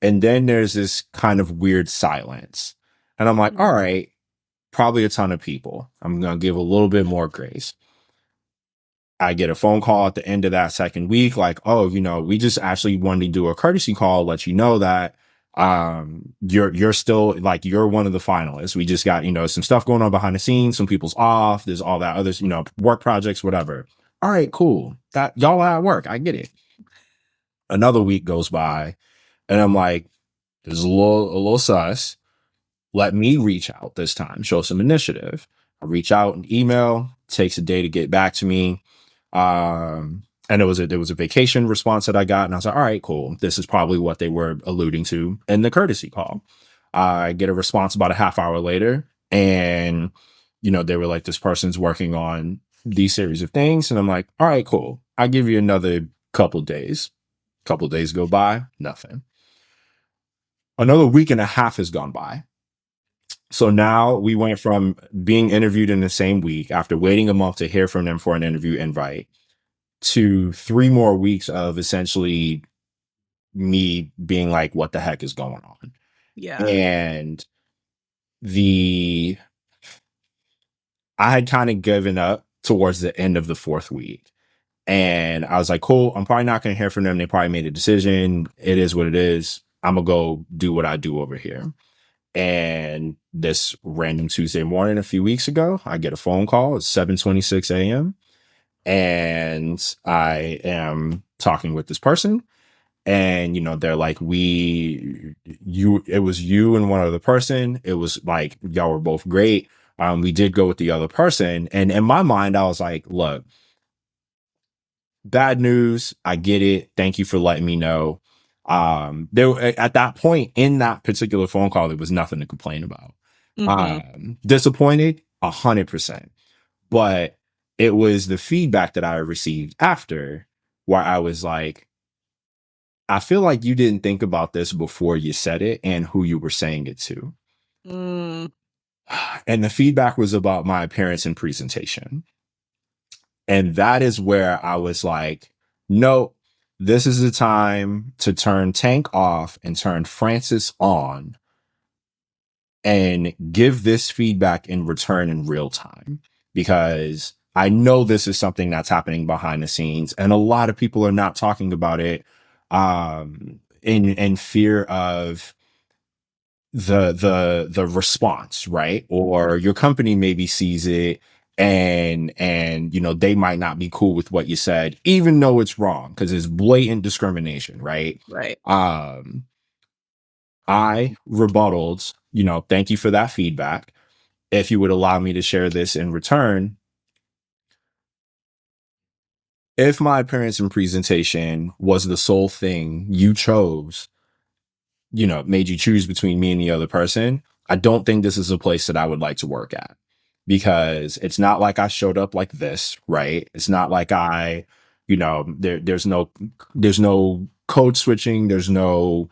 B: And then there's this kind of weird silence. And I'm like, all right, probably a ton of people. I'm going to give a little bit more grace. I get a phone call at the end of that second week, like, oh, we just actually wanted to do a courtesy call, let you know that you're still like, you're one of the finalists. We just got, some stuff going on behind the scenes. Some people's off. There's all that other, work projects, whatever. All right, cool. That y'all are at work. I get it. Another week goes by and I'm like, this is a little sus. Let me reach out this time, show some initiative. I reach out an email, takes a day to get back to me. And there was a vacation response that I got, and I was like, all right, cool. This is probably what they were alluding to in the courtesy call. I get a response about a half hour later, and they were like, this person's working on these series of things. And I'm like, all right, cool. I'll give you another couple days. Couple days go by, nothing. Another week and a half has gone by. So now we went from being interviewed in the same week after waiting a month to hear from them for an interview invite to 3 more weeks of essentially me being like, what the heck is going on?
A: Yeah.
B: And I had kind of given up towards the end of the 4th week. And I was like, cool, I'm probably not going to hear from them. They probably made a decision. It is what it is. I'm going to go do what I do over here. And this random Tuesday morning, a few weeks ago, I get a phone call. It's 7:26 a.m. And I am talking with this person. And, they're like, it was you and one other person. It was like, y'all were both great. We did go with the other person. And in my mind, I was like, look, bad news. I get it. Thank you for letting me know. There at that point in that particular phone call, there was nothing to complain about. Disappointed 100%, but it was the feedback that I received after where I was like, I feel like you didn't think about this before you said it and who you were saying it to. And the feedback was about my appearance and presentation. And that is where I was like, no, this is the time to turn Tank off and turn Francis on and give this feedback in return in real time. Because I know this is something that's happening behind the scenes and a lot of people are not talking about it in fear of the response, right? Or your company maybe sees it and they might not be cool with what you said, even though it's wrong, because it's blatant discrimination, right?
A: Right.
B: I rebutted, thank you for that feedback. If you would allow me to share this in return, if my appearance and presentation was the sole thing you chose, made you choose between me and the other person, I don't think this is a place that I would like to work at, because it's not like I showed up like this, right? It's not like there's no code switching. There's no,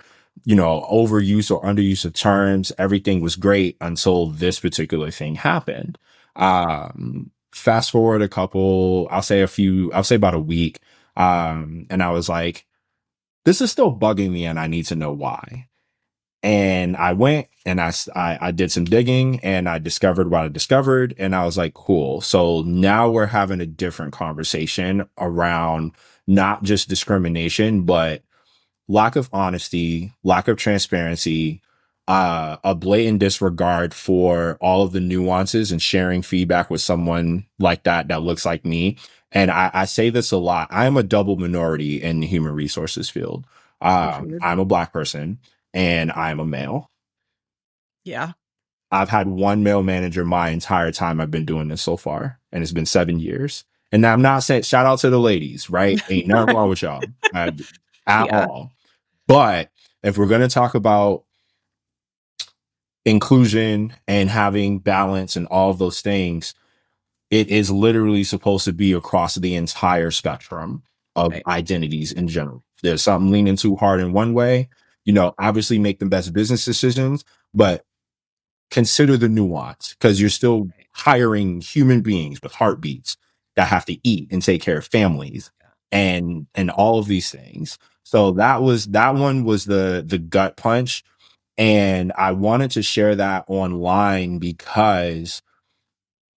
B: overuse or underuse of terms. Everything was great until this particular thing happened. Fast forward I'll say about a week. And I was like, this is still bugging me and I need to know why. And I went and I did some digging and I discovered what I discovered. And I was like, cool. So now we're having a different conversation around not just discrimination, but lack of honesty, lack of transparency, a blatant disregard for all of the nuances and sharing feedback with someone like that looks like me. And I say this a lot. I am a double minority in the human resources field. I'm a Black person and I'm a male.
A: Yeah.
B: I've had one male manager my entire time I've been doing this so far, and it's been 7 years. And I'm not saying, shout out to the ladies, right? Ain't nothing wrong with y'all at all. But if we're going to talk about inclusion and having balance and all of those things, it is literally supposed to be across the entire spectrum of identities in general. There's something leaning too hard in one way, obviously make the best business decisions, but consider the nuance, because you're still hiring human beings with heartbeats that have to eat and take care of families and all of these things. So that one was the gut punch. And I wanted to share that online because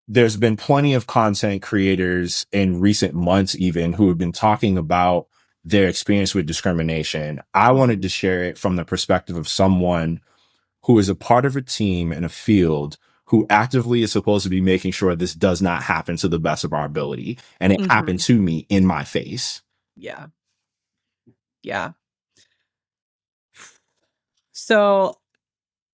B: there's been plenty of content creators in recent months, even, who have been talking about their experience with discrimination. I wanted to share it from the perspective of someone who is a part of a team in a field who actively is supposed to be making sure this does not happen to the best of our ability. And it happened to me in my face.
A: Yeah. Yeah. So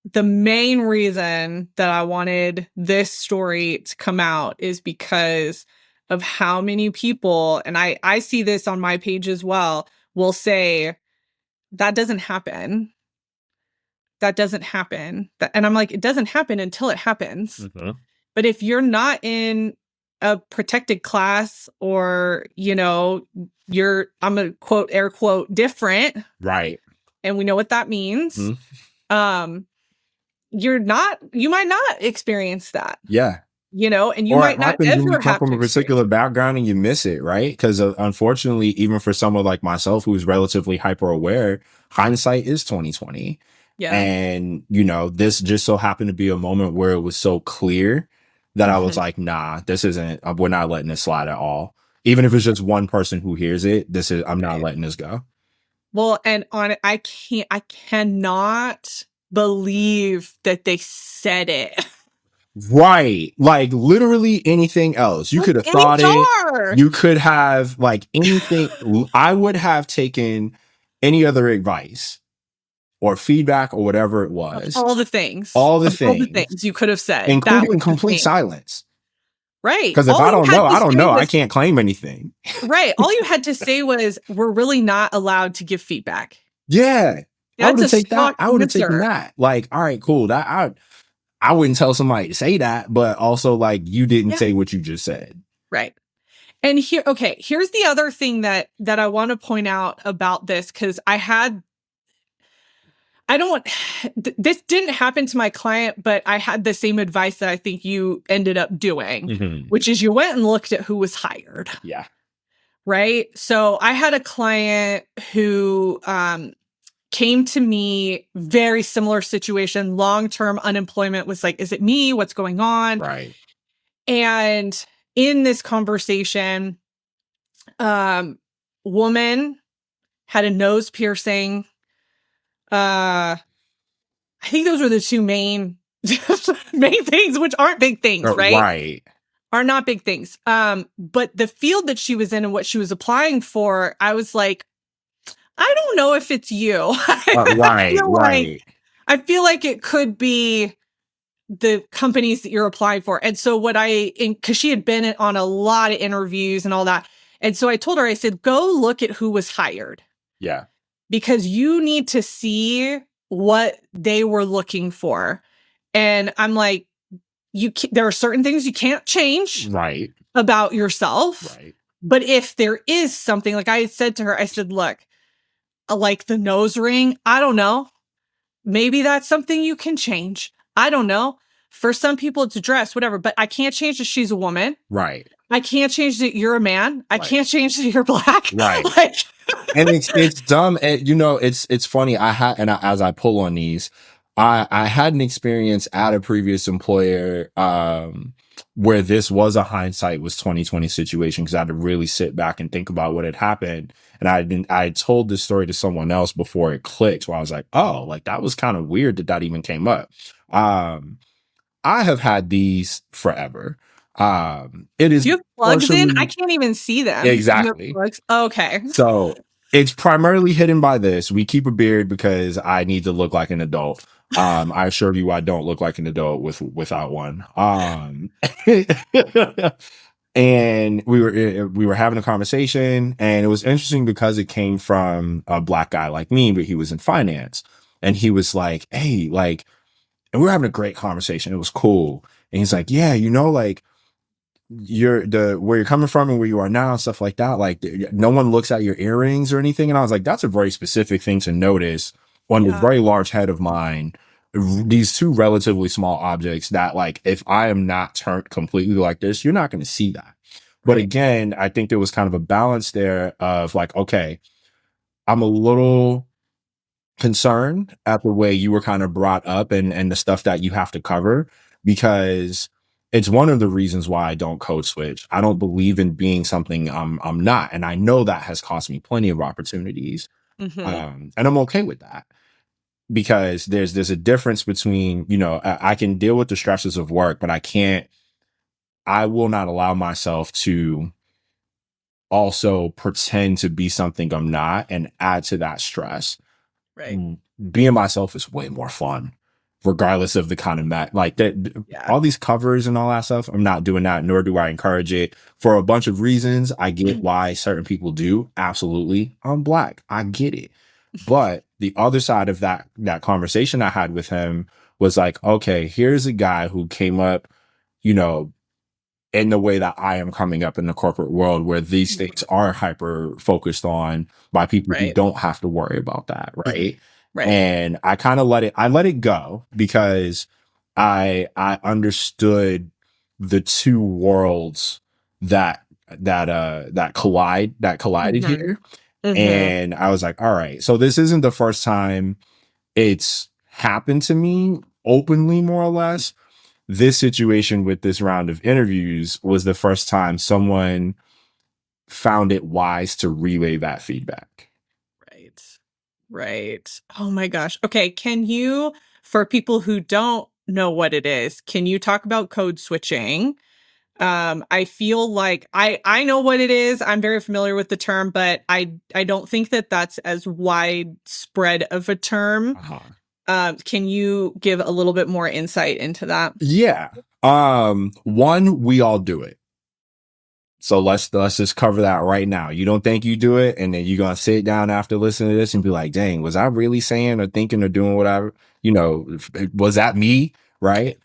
A: the main reason that I wanted this story to come out is because of how many people, and I see this on my page as well, will say, that doesn't happen. That doesn't happen. And I'm like, it doesn't happen until it happens. But if you're not in a protected class, or, I'm going to quote, air quote, different.
B: Right.
A: And we know what that means. you might not experience that.
B: Yeah.
A: And you
B: Or
A: might
B: it
A: not
B: happens when you
A: ever
B: come
A: have
B: from
A: to
B: a particular
A: experience it.
B: background and you miss it, right? Because unfortunately, even for someone like myself who's relatively hyper aware, hindsight is 2020.
A: Yeah.
B: And this just so happened to be a moment where it was so clear that I was like, nah, this isn't. We're not letting this slide at all. Even if it's just one person who hears it, I'm not letting this go.
A: Well, and I cannot believe that they said it.
B: Right. Like literally anything else. You could have thought it.
A: HR.
B: You could have like anything. I would have taken any other advice or feedback or whatever it was.
A: All the things.
B: All the
A: things you could have said.
B: Including complete silence.
A: Right.
B: Because if I don't know, I don't know. I can't claim anything.
A: Right. All you had to say was, we're really not allowed to give feedback.
B: Yeah. I would have taken that. I would have taken
A: answer.
B: that. Like, all right, cool. That I wouldn't tell somebody to say that, but also like you didn't say what you just said.
A: Right. And here's the other thing that I want to point out about this, because this didn't happen to my client, but I had the same advice that I think you ended up doing, which is you went and looked at who was hired.
B: Yeah.
A: Right. So I had a client who came to me, very similar situation, long-term unemployment, was like, is it me? What's going on?
B: Right.
A: And in this conversation, woman had a nose piercing. I think those were the two main things, which aren't big things, right?
B: Right.
A: Are not big things. But the field that she was in and what she was applying for, I was like, I don't know if it's you.
B: Right.
A: I feel like it could be the companies that you're applying for. And so because she had been on a lot of interviews and all that. And so I told her, I said, go look at who was hired.
B: Yeah.
A: Because you need to see what they were looking for. And I'm like, there are certain things you can't change about yourself.
B: Right.
A: But if there is something, like I said to her, I said, look, like the nose ring, I don't know. Maybe that's something you can change. I don't know. For some people, it's a dress, whatever. But I can't change that she's a woman.
B: Right.
A: I can't change that you're a man. I can't change that you're black.
B: Right. And it's dumb. And, it's funny. As I pull on these, I had an experience at a previous employer where this was a hindsight was 2020 situation, because I had to really sit back and think about what had happened. And I told this story to someone else before it clicked, where I was like, oh, like that was kind of weird that even came up. I have had these forever. It is.
A: Do you have plugs in? I can't even see them.
B: Exactly.
A: Okay.
B: So it's primarily hidden by this. We keep a beard because I need to look like an adult. I assure you, I don't look like an adult without one. And we were having a conversation, and it was interesting because it came from a black guy like me, but he was in finance, and he was like, "Hey, like," and we were having a great conversation. It was cool, and he's like, "Yeah, like." Where you're coming from and where you are now and stuff like that, like no one looks at your earrings or anything. And I was like, that's a very specific thing to notice on this very large head of mine, these two relatively small objects that, like, if I am not turned completely like this, you're not going to see that. But again, I think there was kind of a balance there of like, okay, I'm a little concerned at the way you were kind of brought up and the stuff that you have to cover, because it's one of the reasons why I don't code switch. I don't believe in being something I'm not. And I know that has cost me plenty of opportunities. And I'm okay with that, because there's a difference between, I can deal with the stresses of work, but I will not allow myself to also pretend to be something I'm not and add to that stress.
A: Right.
B: Being myself is way more fun, regardless of the kind of like that. All these covers and all that stuff, I'm not doing that, nor do I encourage it for a bunch of reasons. I get why certain people do. Absolutely. I'm black. I get it. But the other side of that conversation I had with him was like, okay, here's a guy who came up, in the way that I am coming up in the corporate world, where these things are hyper focused on by people who don't have to worry about that. Right.
A: Right.
B: And I kind of let it go because I understood the two worlds that collided
A: Mhm.
B: here.
A: Mhm.
B: And I was like, all right, so this isn't the first time it's happened to me openly, more or less. This situation with this round of interviews was the first time someone found it wise to relay that feedback.
A: Right. Right. Oh my gosh. Okay, can you, for people who don't know what it is, can you talk about code switching? I feel like I know what it is. I'm very familiar with the term, but I don't think that that's as widespread of a term.
B: Uh-huh.
A: Can you give a little bit more insight into that?
B: Yeah. One, we all do it. So let's just cover that right now. You don't think you do it, and then you're gonna sit down after listening to this and be like, dang, was I really saying or thinking or doing whatever? Was that me? Right.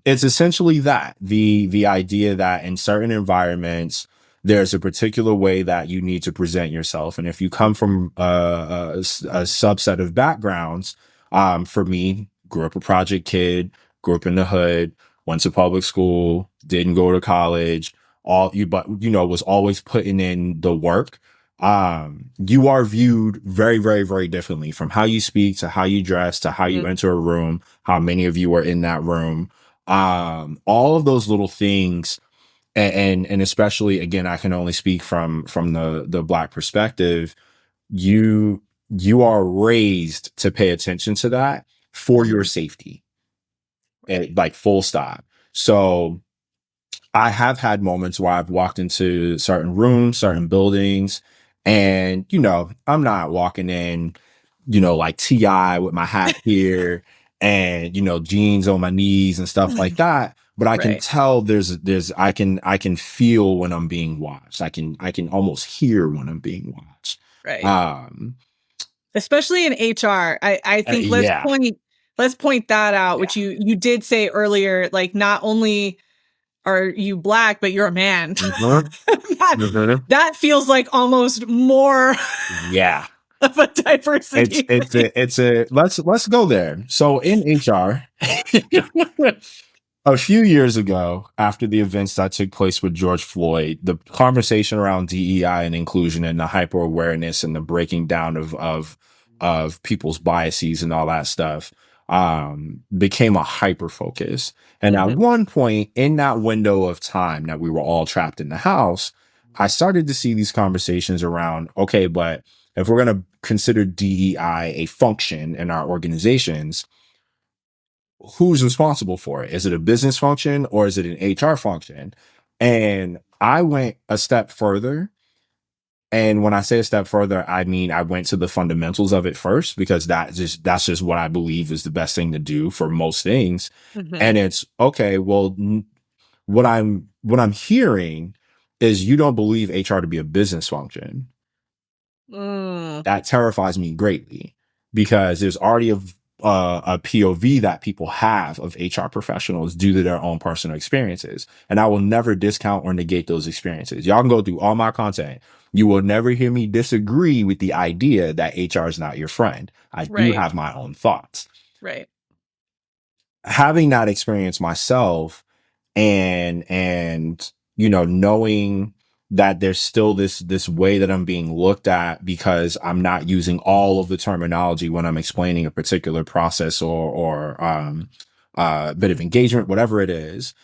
B: It's essentially that the idea that in certain environments there's a particular way that you need to present yourself. And if you come from a subset of backgrounds, for me, grew up a project kid, grew up in the hood, went to public school, didn't go to college, was always putting in the work. You are viewed very, very, very differently from how you speak to how you dress to how you
A: Mhm.
B: enter a room, how many of you are in that room. All of those little things, and especially again, I can only speak from the Black perspective. You are raised to pay attention to that for your
A: Mhm.
B: safety,
A: Right.
B: like full stop. So I have had moments where I've walked into certain rooms, certain buildings, and I'm not walking in, like TI with my hat here and jeans on my knees and stuff like that. But I can
A: Right.
B: tell I can feel when I'm being watched. I can almost hear when I'm being watched.
A: Right.
B: Um,
A: Especially in HR. I think
B: yeah,
A: let's point that out,
B: yeah.
A: which you did say earlier, like not only are you Black, but you're a man.
B: Mhm,
A: that,
B: mhm.
A: that feels like almost more
B: Yeah.
A: of a
B: It's
A: diversity
B: it's
A: thing.
B: a let's go there. So in HR, a few years ago, after the events that took place with George Floyd, the conversation around DEI and inclusion and the hyper awareness and the breaking down of people's biases and all that stuff became a hyper focus. And at
A: Mhm.
B: one point in that window of time that we were all trapped in the house, I started to see these conversations around, okay, but if we're going to consider DEI a function in our organizations, who's responsible for it? Is it a business function or is it an HR function? And I went a step further. And when I say a step further, I mean I went to the fundamentals of it first because that's just what I believe is the best thing to do for most things.
A: Mhm.
B: And it's okay, well, what I'm hearing is you don't believe HR to be a business function.
A: Mm.
B: That terrifies me greatly because there's already a POV that people have of HR professionals due to their own personal experiences. And I will never discount or negate those experiences. Y'all can go through all my content. You will never hear me disagree with the idea that HR is not your friend. I do
A: Right.
B: have my own thoughts.
A: Right.
B: Having that experience myself and knowing that there's still this way that I'm being looked at because I'm not using all of the terminology when I'm explaining a particular process or bit of engagement, whatever it is.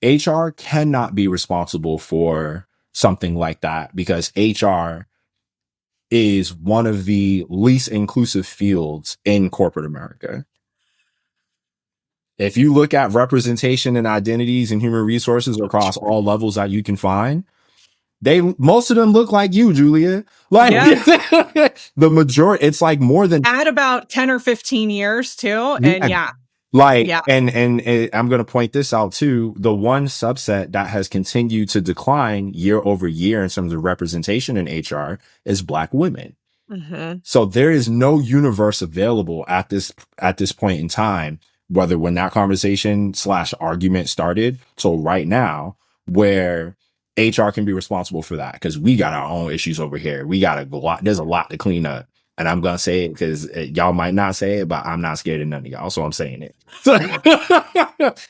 B: HR cannot be responsible for something like that because HR is one of the least inclusive fields in corporate America. If you look at representation and identities and human resources
A: So
B: across
A: true.
B: all levels that you can find, most of them look like you, Julia. Like
A: Yeah.
B: the majority, it's like more than
A: Add about 10 or 15 years too. And
B: yeah.
A: yeah.
B: Like
A: Yeah.
B: and I'm going to point this out too. The one subset that has continued to decline year over year in terms of representation in HR is Black women.
A: Mhm.
B: So there is no universe available at this point in time, whether when that conversation slash argument started, so right now, where HR can be responsible for that because we got our own issues over here. We got a lot. There's a lot to clean up. And I'm gonna say it because y'all might not say it, but I'm not scared of none of y'all, so I'm saying it.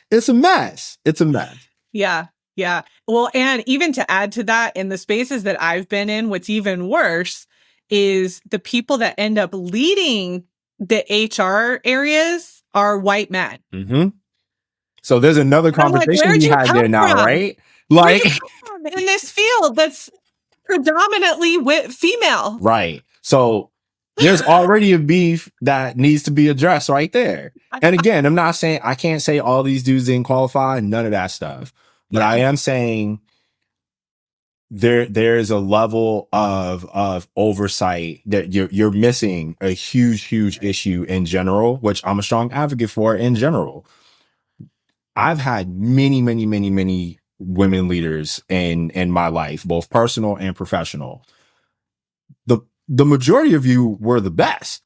B: It's a mess. It's a mess.
A: Yeah. Yeah. Well, and even to add to that, in the spaces that I've been in, what's even worse is the people that end up leading the HR areas are white men.
B: Mm-hmm. So there's another
A: And I'm like,
B: conversation
A: where'd
B: we
A: you
B: had
A: come
B: there now,
A: from?
B: right?
A: Where'd you
B: Like,
A: come from in this field that's predominantly female?
B: right. So there's already a beef that needs to be addressed right there. And again, I'm not saying I can't say all these dudes didn't qualify, none of that stuff. But I am saying there's a level of oversight that you're missing a huge issue in general, which I'm a strong advocate for in general. I've had many women leaders in my life, both personal and professional. The majority of you were the best.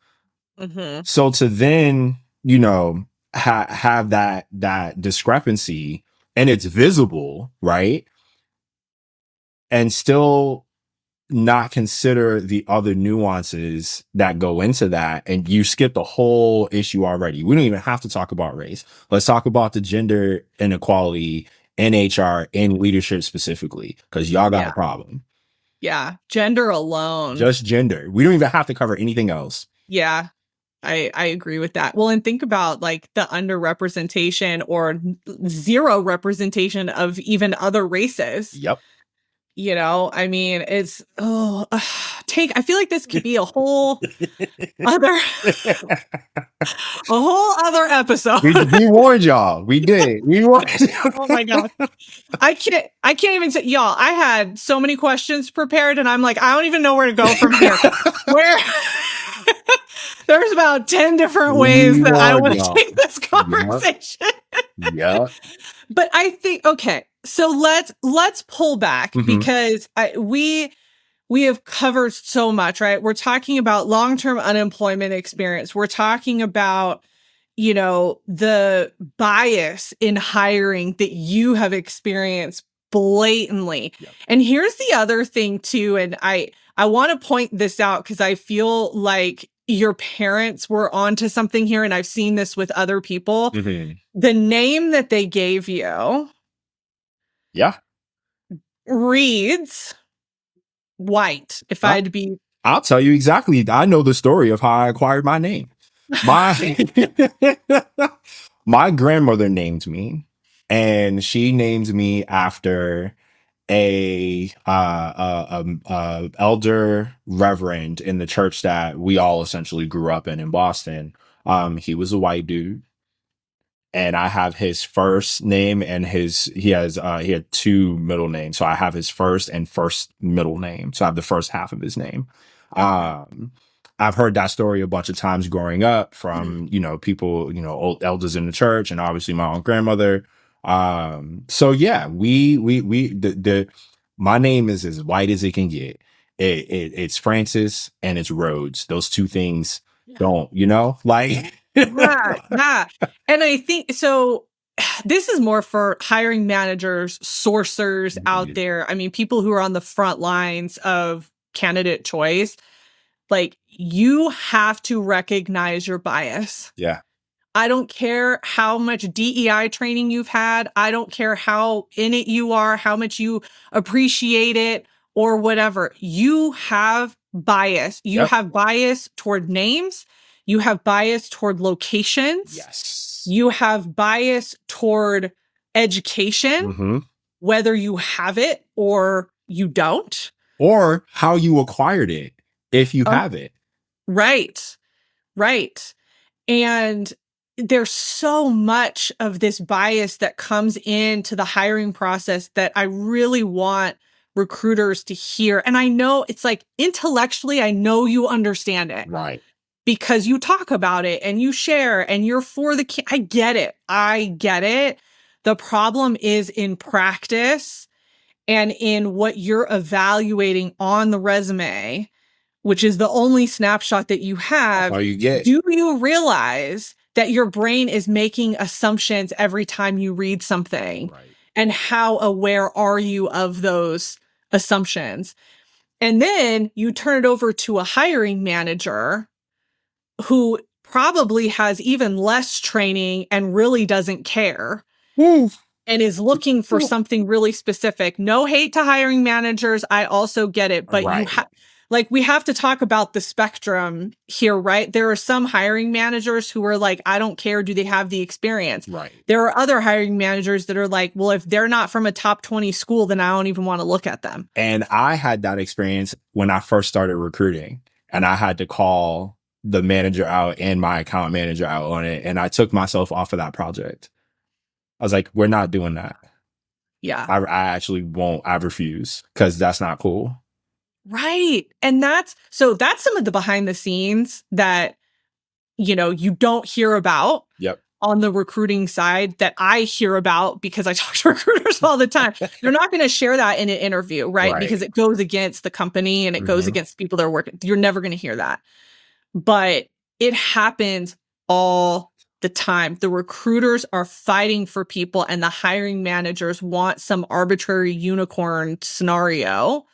A: Mm-hmm.
B: So to then, you know, have that discrepancy, and it's visible, right? And still not consider the other nuances that go into that, and you skip the whole issue already. We don't even have to talk about race. Let's talk about the gender inequality in HR, in leadership specifically, because y'all got a problem.
A: Yeah. Gender alone.
B: Just gender. We don't even have to cover anything else.
A: Yeah. I agree with that. Well, and think about like the underrepresentation or zero representation of even other races.
B: Yep.
A: You know, I mean, it's I feel like this could be a whole other episode.
B: We warned y'all. We did. We warned.
A: Oh my god. I can't even say, y'all, I had so many questions prepared and I'm like, I don't even know where to go from here. Where there's about 10 different ways that I want to take this conversation.
B: Yeah.
A: But I think, okay, so let's pull back because we have covered so much, right? We're talking about long-term unemployment experience. We're talking about, you know, the bias in hiring that you have experienced blatantly. Yep. And here's the other thing too, and I want to point this out because I feel like your parents were onto something here, and I've seen this with other people. The name that they gave you, reads white. If I had to be,
B: I'll tell you exactly. I know the story of how I acquired my name. My grandmother named me, and she named me after a elder reverend in the church that we all essentially grew up in Boston. He was a white dude, and I have his first name and he had two middle names. So I have his first and first middle name. So I have the first half of his name. I've heard that story a bunch of times growing up from, you know, people, you know, old elders in the church, and obviously my own grandmother. So yeah, my name is as white as it can get. It's Francis and it's Rhodes. Those two things don't, you know, like.
A: yeah. And I think so. This is more for hiring managers, sourcers out there. I mean, people who are on the front lines of candidate choice. Like, you have to recognize your bias.
B: Yeah.
A: I don't care how much DEI training you've had. I don't care how in it you are, how much you appreciate it or whatever. You have bias. You have bias toward names. You have bias toward locations.
B: Yes.
A: You have bias toward education, whether you have it or you don't.
B: Or how you acquired it, if you have it.
A: Right. And there's so much of this bias that comes into the hiring process that I really want recruiters to hear. And I know it's like intellectually, I know you understand it.
B: Right.
A: Because you talk about it and you share and you're for I get it. The problem is in practice and in what you're evaluating on the resume, which is the only snapshot that you have.
B: That's all you get.
A: Do you realize that your brain is making assumptions every time you read something? Right. And how aware are you of those assumptions? And then you turn it over to a hiring manager who probably has even less training and really doesn't care and is looking for something really specific. No hate to hiring managers. I also get it, but we have to talk about the spectrum here, right? There are some hiring managers who are like, I don't care. Do they have the experience?
B: Right.
A: There are other hiring managers that are like, well, if they're not from a top 20 school, then I don't even want to look at them.
B: And I had that experience when I first started recruiting, and I had to call the manager out and my account manager out on it. And I took myself off of that project. I was like, we're not doing that.
A: Yeah.
B: I actually won't. I refuse, because that's not cool.
A: Right. And that's some of the behind the scenes that, you don't hear about on the recruiting side that I hear about because I talk to recruiters all the time. They're not going to share that in an interview, right? Because it goes against the company and it goes against people that are working. You're never going to hear that. But it happens all the time. The recruiters are fighting for people and the hiring managers want some arbitrary unicorn scenario.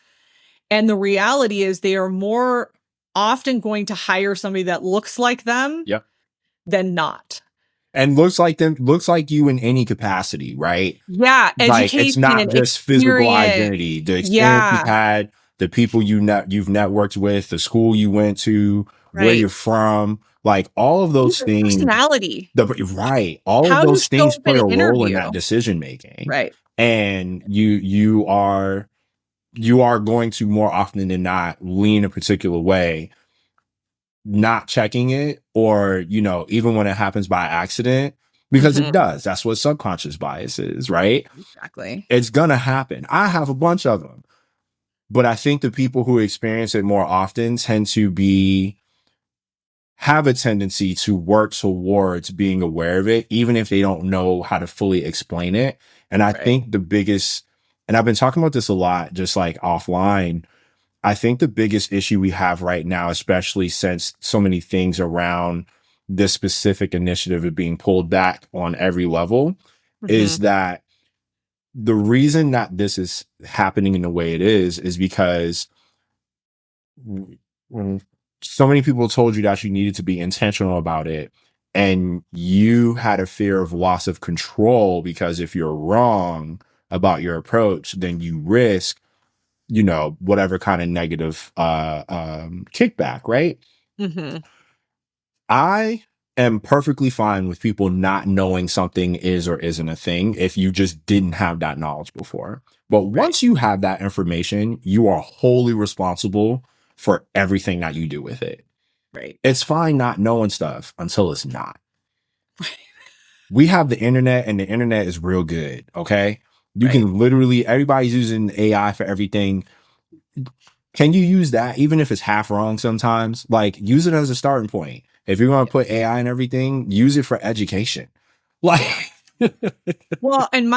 A: And the reality is they are more often going to hire somebody that looks like them than not.
B: And looks like you in any capacity, right?
A: Yeah.
B: Like, it's not just physical identity. The experience you've had, the people you've networked with, the school you went to, where you're from, like all of those things.
A: Personality.
B: All of those things play a role in that decision making.
A: Right.
B: And you are going to more often than not lean a particular way, not checking it, or, even when it happens by accident, because it does. That's what subconscious bias is, right?
A: Exactly.
B: It's going to happen. I have a bunch of them. But I think the people who experience it more often tend to have a tendency to work towards being aware of it, even if they don't know how to fully explain it. And I think the biggest, and I've been talking about this a lot, just like offline, I think the biggest issue we have right now, especially since so many things around this specific initiative are being pulled back on every level, is that the reason that this is happening in the way it is because when so many people told you that you needed to be intentional about it, and you had a fear of loss of control, because if you're wrong about your approach, then you risk, whatever kind of negative kickback, right? I am perfectly fine with people not knowing something is or isn't a thing if you just didn't have that knowledge before. But once you have that information, you are wholly responsible for everything that you do with it.
A: Right.
B: It's fine not knowing stuff until it's not. We have the internet, and the internet is real good. Okay. You can literally, everybody's using AI for everything. Can you use that even if it's half wrong sometimes? Like, use it as a starting point. If you're going to put AI in everything, use it for education. Like,
A: well, and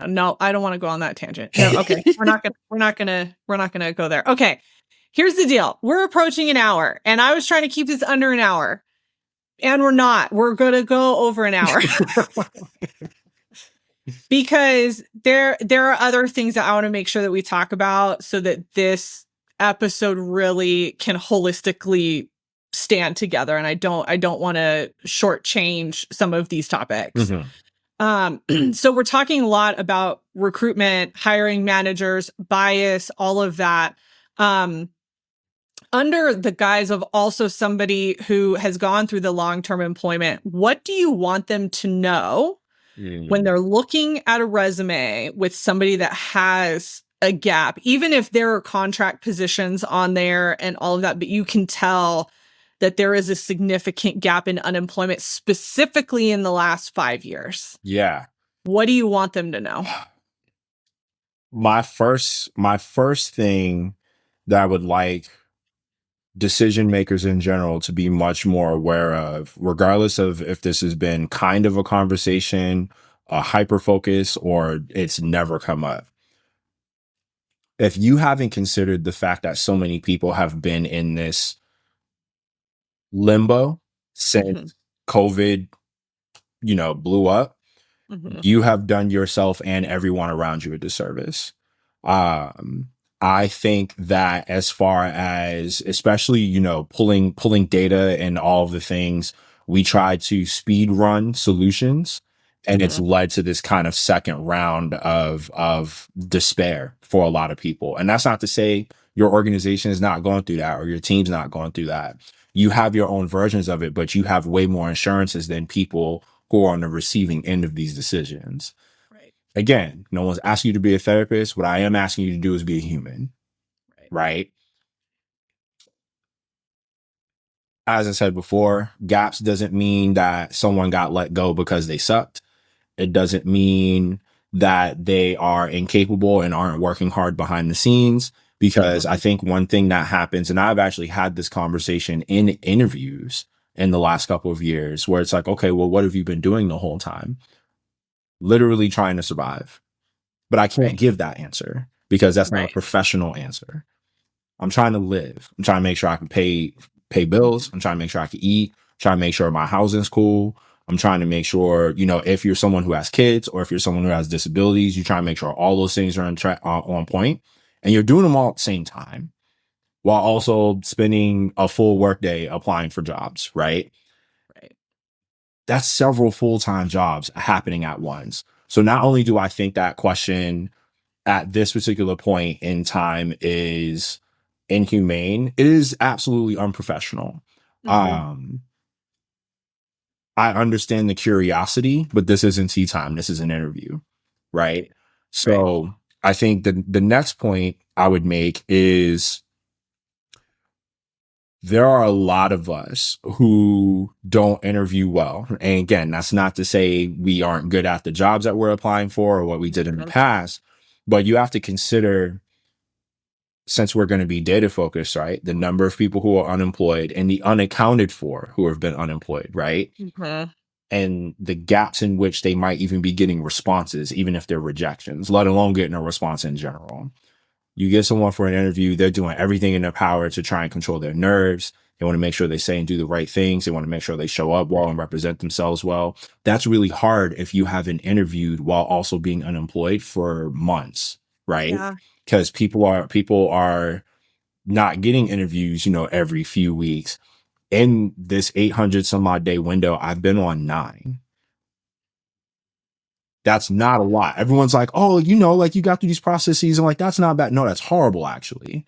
A: no, I don't want to go on that tangent. No, okay. we're not gonna go there. Okay. Here's the deal. We're approaching an hour, and I was trying to keep this under an hour, and we're not. We're going to go over an hour. Because there are other things that I want to make sure that we talk about so that this episode really can holistically stand together. And I don't want to shortchange some of these topics. So we're talking a lot about recruitment, hiring managers, bias, all of that. Under the guise of also somebody who has gone through the long-term employment, what do you want them to know when they're looking at a resume with somebody that has a gap, even if there are contract positions on there and all of that, but you can tell that there is a significant gap in unemployment, specifically in the last 5 years?
B: Yeah.
A: What do you want them to know?
B: My first thing that I would like decision makers in general to be much more aware of, regardless of if this has been kind of a conversation, a hyper focus, or it's never come up. If you haven't considered the fact that so many people have been in this limbo since COVID, blew up, you have done yourself and everyone around you a disservice. I think that as far as, especially, you know, pulling data and all of the things, we try to speed run solutions, and it's led to this kind of second round of despair for a lot of people. And that's not to say your organization is not going through that or your team's not going through that. You have your own versions of it, but you have way more insurances than people who are on the receiving end of these decisions.
A: Right.
B: Again, no one's asking you to be a therapist. What I am asking you to do is be a human, right? As I said before, gaps doesn't mean that someone got let go because they sucked. It doesn't mean that they are incapable and aren't working hard behind the scenes. Because I think one thing that happens, and I've actually had this conversation in interviews in the last couple of years, where it's like, okay, well, what have you been doing the whole time? Literally trying to survive. But I can't give that answer because that's not a professional answer. I'm trying to live. I'm trying to make sure I can pay bills. I'm trying to make sure I can eat. I'm trying to make sure my housing's cool. I'm trying to make sure, you know, if you're someone who has kids or if you're someone who has disabilities, you try to make sure all those things are on point, and you're doing them all at the same time while also spending a full workday applying for jobs, right?
A: Right.
B: That's several full-time jobs happening at once. So not only do I think that question at this particular point in time is inhumane, it is absolutely unprofessional. I understand the curiosity, but this isn't tea time. This is an interview, right? So I think the next point I would make is there are a lot of us who don't interview well. And again, that's not to say we aren't good at the jobs that we're applying for or what we did in the past, but you have to consider, since we're going to be data focused, right? The number of people who are unemployed and the unaccounted for who have been unemployed, right? And the gaps in which they might even be getting responses, even if they're rejections, let alone getting a response in general. You get someone for an interview, they're doing everything in their power to try and control their nerves. They want to make sure they say and do the right things. They want to make sure they show up well and represent themselves well. That's really hard if you haven't interviewed while also being unemployed for months, right? Because people are not getting interviews, you know, every few weeks. In this 800 some odd day window, I've been on 9. That's not a lot. Everyone's like, oh, you know, like you got through these processes. And like, that's not bad. No, that's horrible, actually.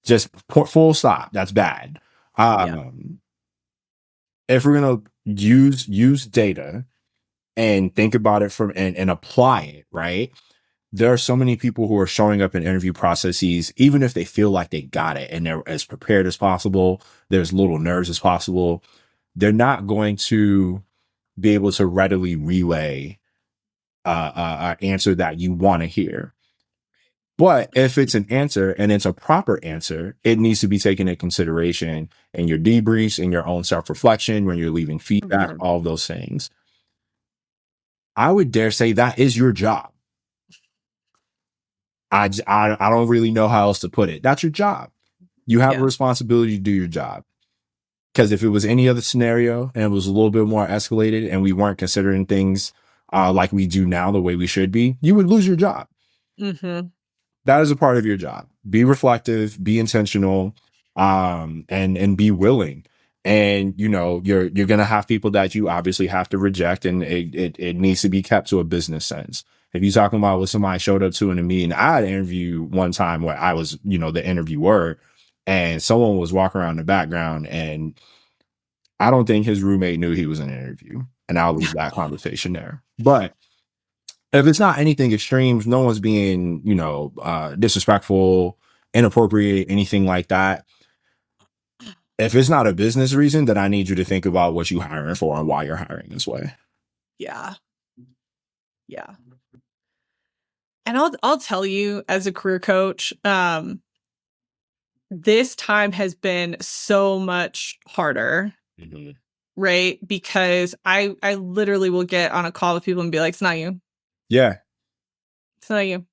B: Just full stop. That's bad. If we're going to use data and think about it and apply it, right? There are so many people who are showing up in interview processes, even if they feel like they got it and they're as prepared as possible, there's little nerves as possible. They're not going to be able to readily relay an answer that you want to hear. But if it's an answer and it's a proper answer, it needs to be taken into consideration in your debriefs, in your own self-reflection, when you're leaving feedback, all of those things. I would dare say that is your job. I don't really know how else to put it. That's your job. You have a responsibility to do your job. Because if it was any other scenario and it was a little bit more escalated and we weren't considering things like we do now the way we should be, you would lose your job. That is a part of your job. Be reflective, be intentional, and be willing. And you know, you're gonna have people that you obviously have to reject, and it needs to be kept to a business sense. If you're talking about what somebody showed up to in a meeting, I had an interview one time where I was, you know, the interviewer, and someone was walking around in the background, and I don't think his roommate knew he was in an interview, and I'll leave that conversation there. But if it's not anything extreme, no one's being, you know, disrespectful, inappropriate, anything like that. If it's not a business reason, then I need you to think about what you're hiring for and why you're hiring this way.
A: Yeah. And I'll tell you, as a career coach, this time has been so much harder. Right? Because I literally will get on a call with people and be like, it's not you.
B: Yeah.
A: It's not you.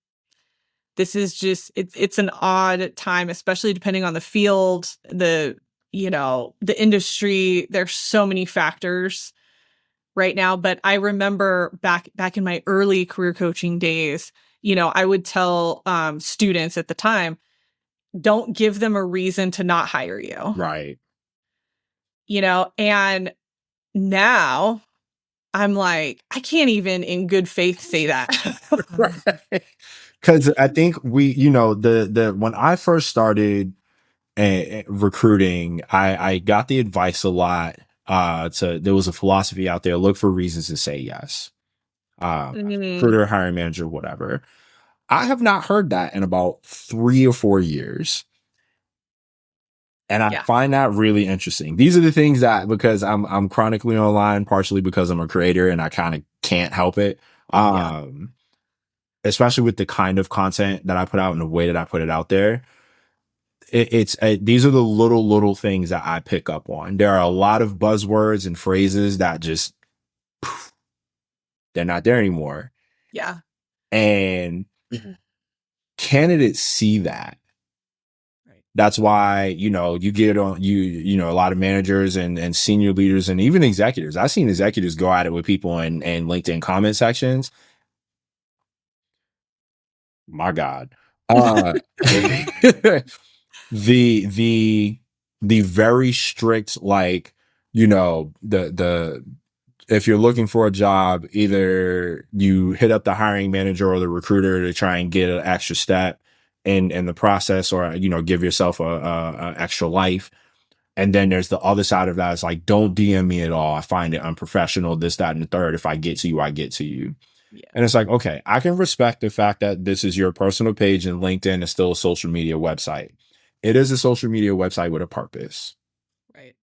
A: This is just, it's an odd time, especially depending on the field, the industry. There's so many factors right now. But I remember back in my early career coaching days, I would tell students at the time, don't give them a reason to not hire you.
B: Right.
A: And now I'm like, I can't even in good faith say that.
B: Because I think when I first started recruiting, I got the advice a lot. There was a philosophy out there: look for reasons to say yes. Recruiter, hiring manager, whatever. I have not heard that in about 3 or 4 years. And I find that really interesting. These are the things that, because I'm chronically online, partially because I'm a creator and I kind of can't help it. Especially with the kind of content that I put out and the way that I put it out there. These are the little things that I pick up on. There are a lot of buzzwords and phrases that just, they're not there anymore.
A: Yeah.
B: And candidates see that. That's why, you get on, a lot of managers and senior leaders and even executives. I've seen executives go at it with people in LinkedIn comment sections. My God. The very strict, like, the if you're looking for a job, either you hit up the hiring manager or the recruiter to try and get an extra step in the process, or give yourself a extra life. And then there's the other side of that. It's like, don't DM me at all. I find it unprofessional, this, that, and the third. If I get to you, I get to you. Yeah. And it's like, okay, I can respect the fact that this is your personal page and LinkedIn is still a social media website. It is a social media website with a purpose.
A: Right.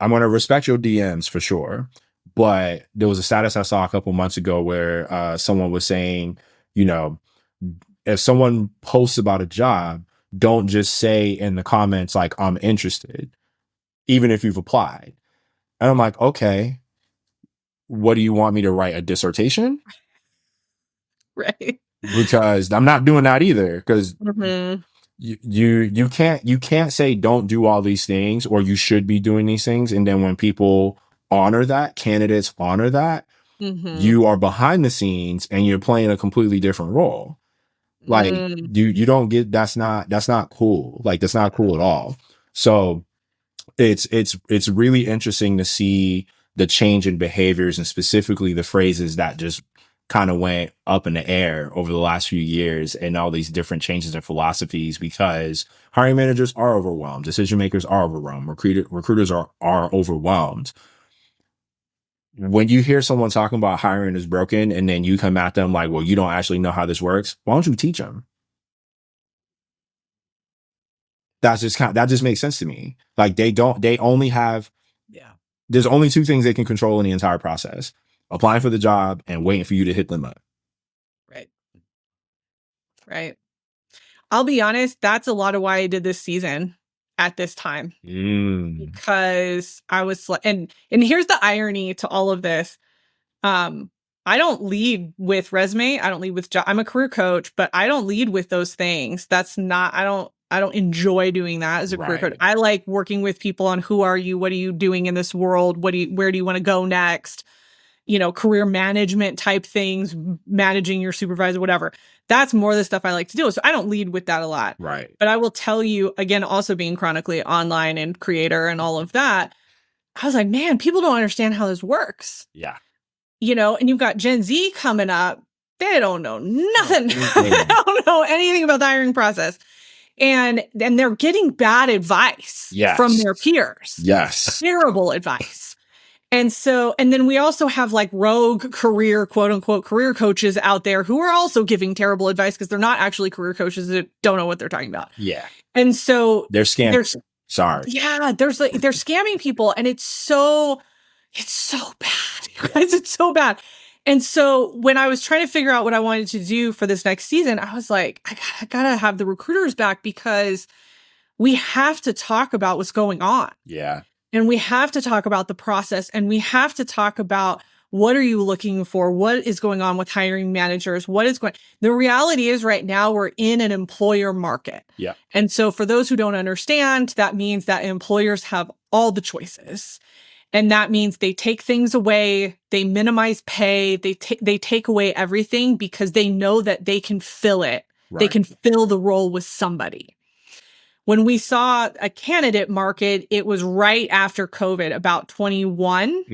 B: I'm going to respect your DMs for sure. But there was a status I saw a couple months ago where someone was saying, if someone posts about a job, don't just say in the comments, like, I'm interested, even if you've applied. And I'm like, okay, what do you want me to write, a dissertation?
A: Right.
B: Because I'm not doing that either. Because you can't say don't do all these things, or you should be doing these things. And then when people honor that, candidates honor that, you are behind the scenes and you're playing a completely different role. Like you don't get, that's not cool. Like, that's not cool at all. So it's really interesting to see the change in behaviors, and specifically the phrases that just kind of went up in the air over the last few years, and all these different changes in philosophies, because hiring managers are overwhelmed. Decision makers are overwhelmed. Recruiters are overwhelmed. When you hear someone talking about hiring is broken, and then you come at them like, well, you don't actually know how this works, why don't you teach them? That just makes sense to me. Like, they only have, there's only 2 things they can control in the entire process: applying for the job and waiting for you to hit them up.
A: Right. I'll be honest, that's a lot of why I did this season at this time. Because I was like, and here's the irony to all of this. I don't lead with resume. I don't lead with job. I'm a career coach, but I don't lead with those things. That's not, I don't enjoy doing that as a career coach. I like working with people on who are you? What are you doing in this world? Where do you want to go next? Career management type things, managing your supervisor, whatever. That's more the stuff I like to do. So I don't lead with that a lot.
B: Right.
A: But I will tell you, again, also being chronically online and creator and all of that, I was like, man, people don't understand how this works.
B: Yeah.
A: And you've got Gen Z coming up. They don't know nothing. They don't know anything about the hiring process. And they're getting bad advice from their peers.
B: Yes.
A: Terrible advice. And then we also have like rogue career, quote unquote, career coaches out there who are also giving terrible advice because they're not actually career coaches that don't know what they're talking about.
B: Yeah.
A: And so
B: they're scamming. Sorry.
A: Yeah. They're scamming people. And it's so bad. You guys, it's so bad. And so when I was trying to figure out what I wanted to do for this next season, I was like, I gotta have the recruiters back, because we have to talk about what's going on.
B: Yeah.
A: And we have to talk about the process, and we have to talk about, what are you looking for? What is going on with hiring managers? The reality is right now we're in an employer market.
B: Yeah.
A: And so for those who don't understand, that means that employers have all the choices. And that means they take things away, they minimize pay, they take away everything because they know that they can fill it. Right. They can fill the role with somebody. When we saw a candidate market, it was right after COVID, about 21.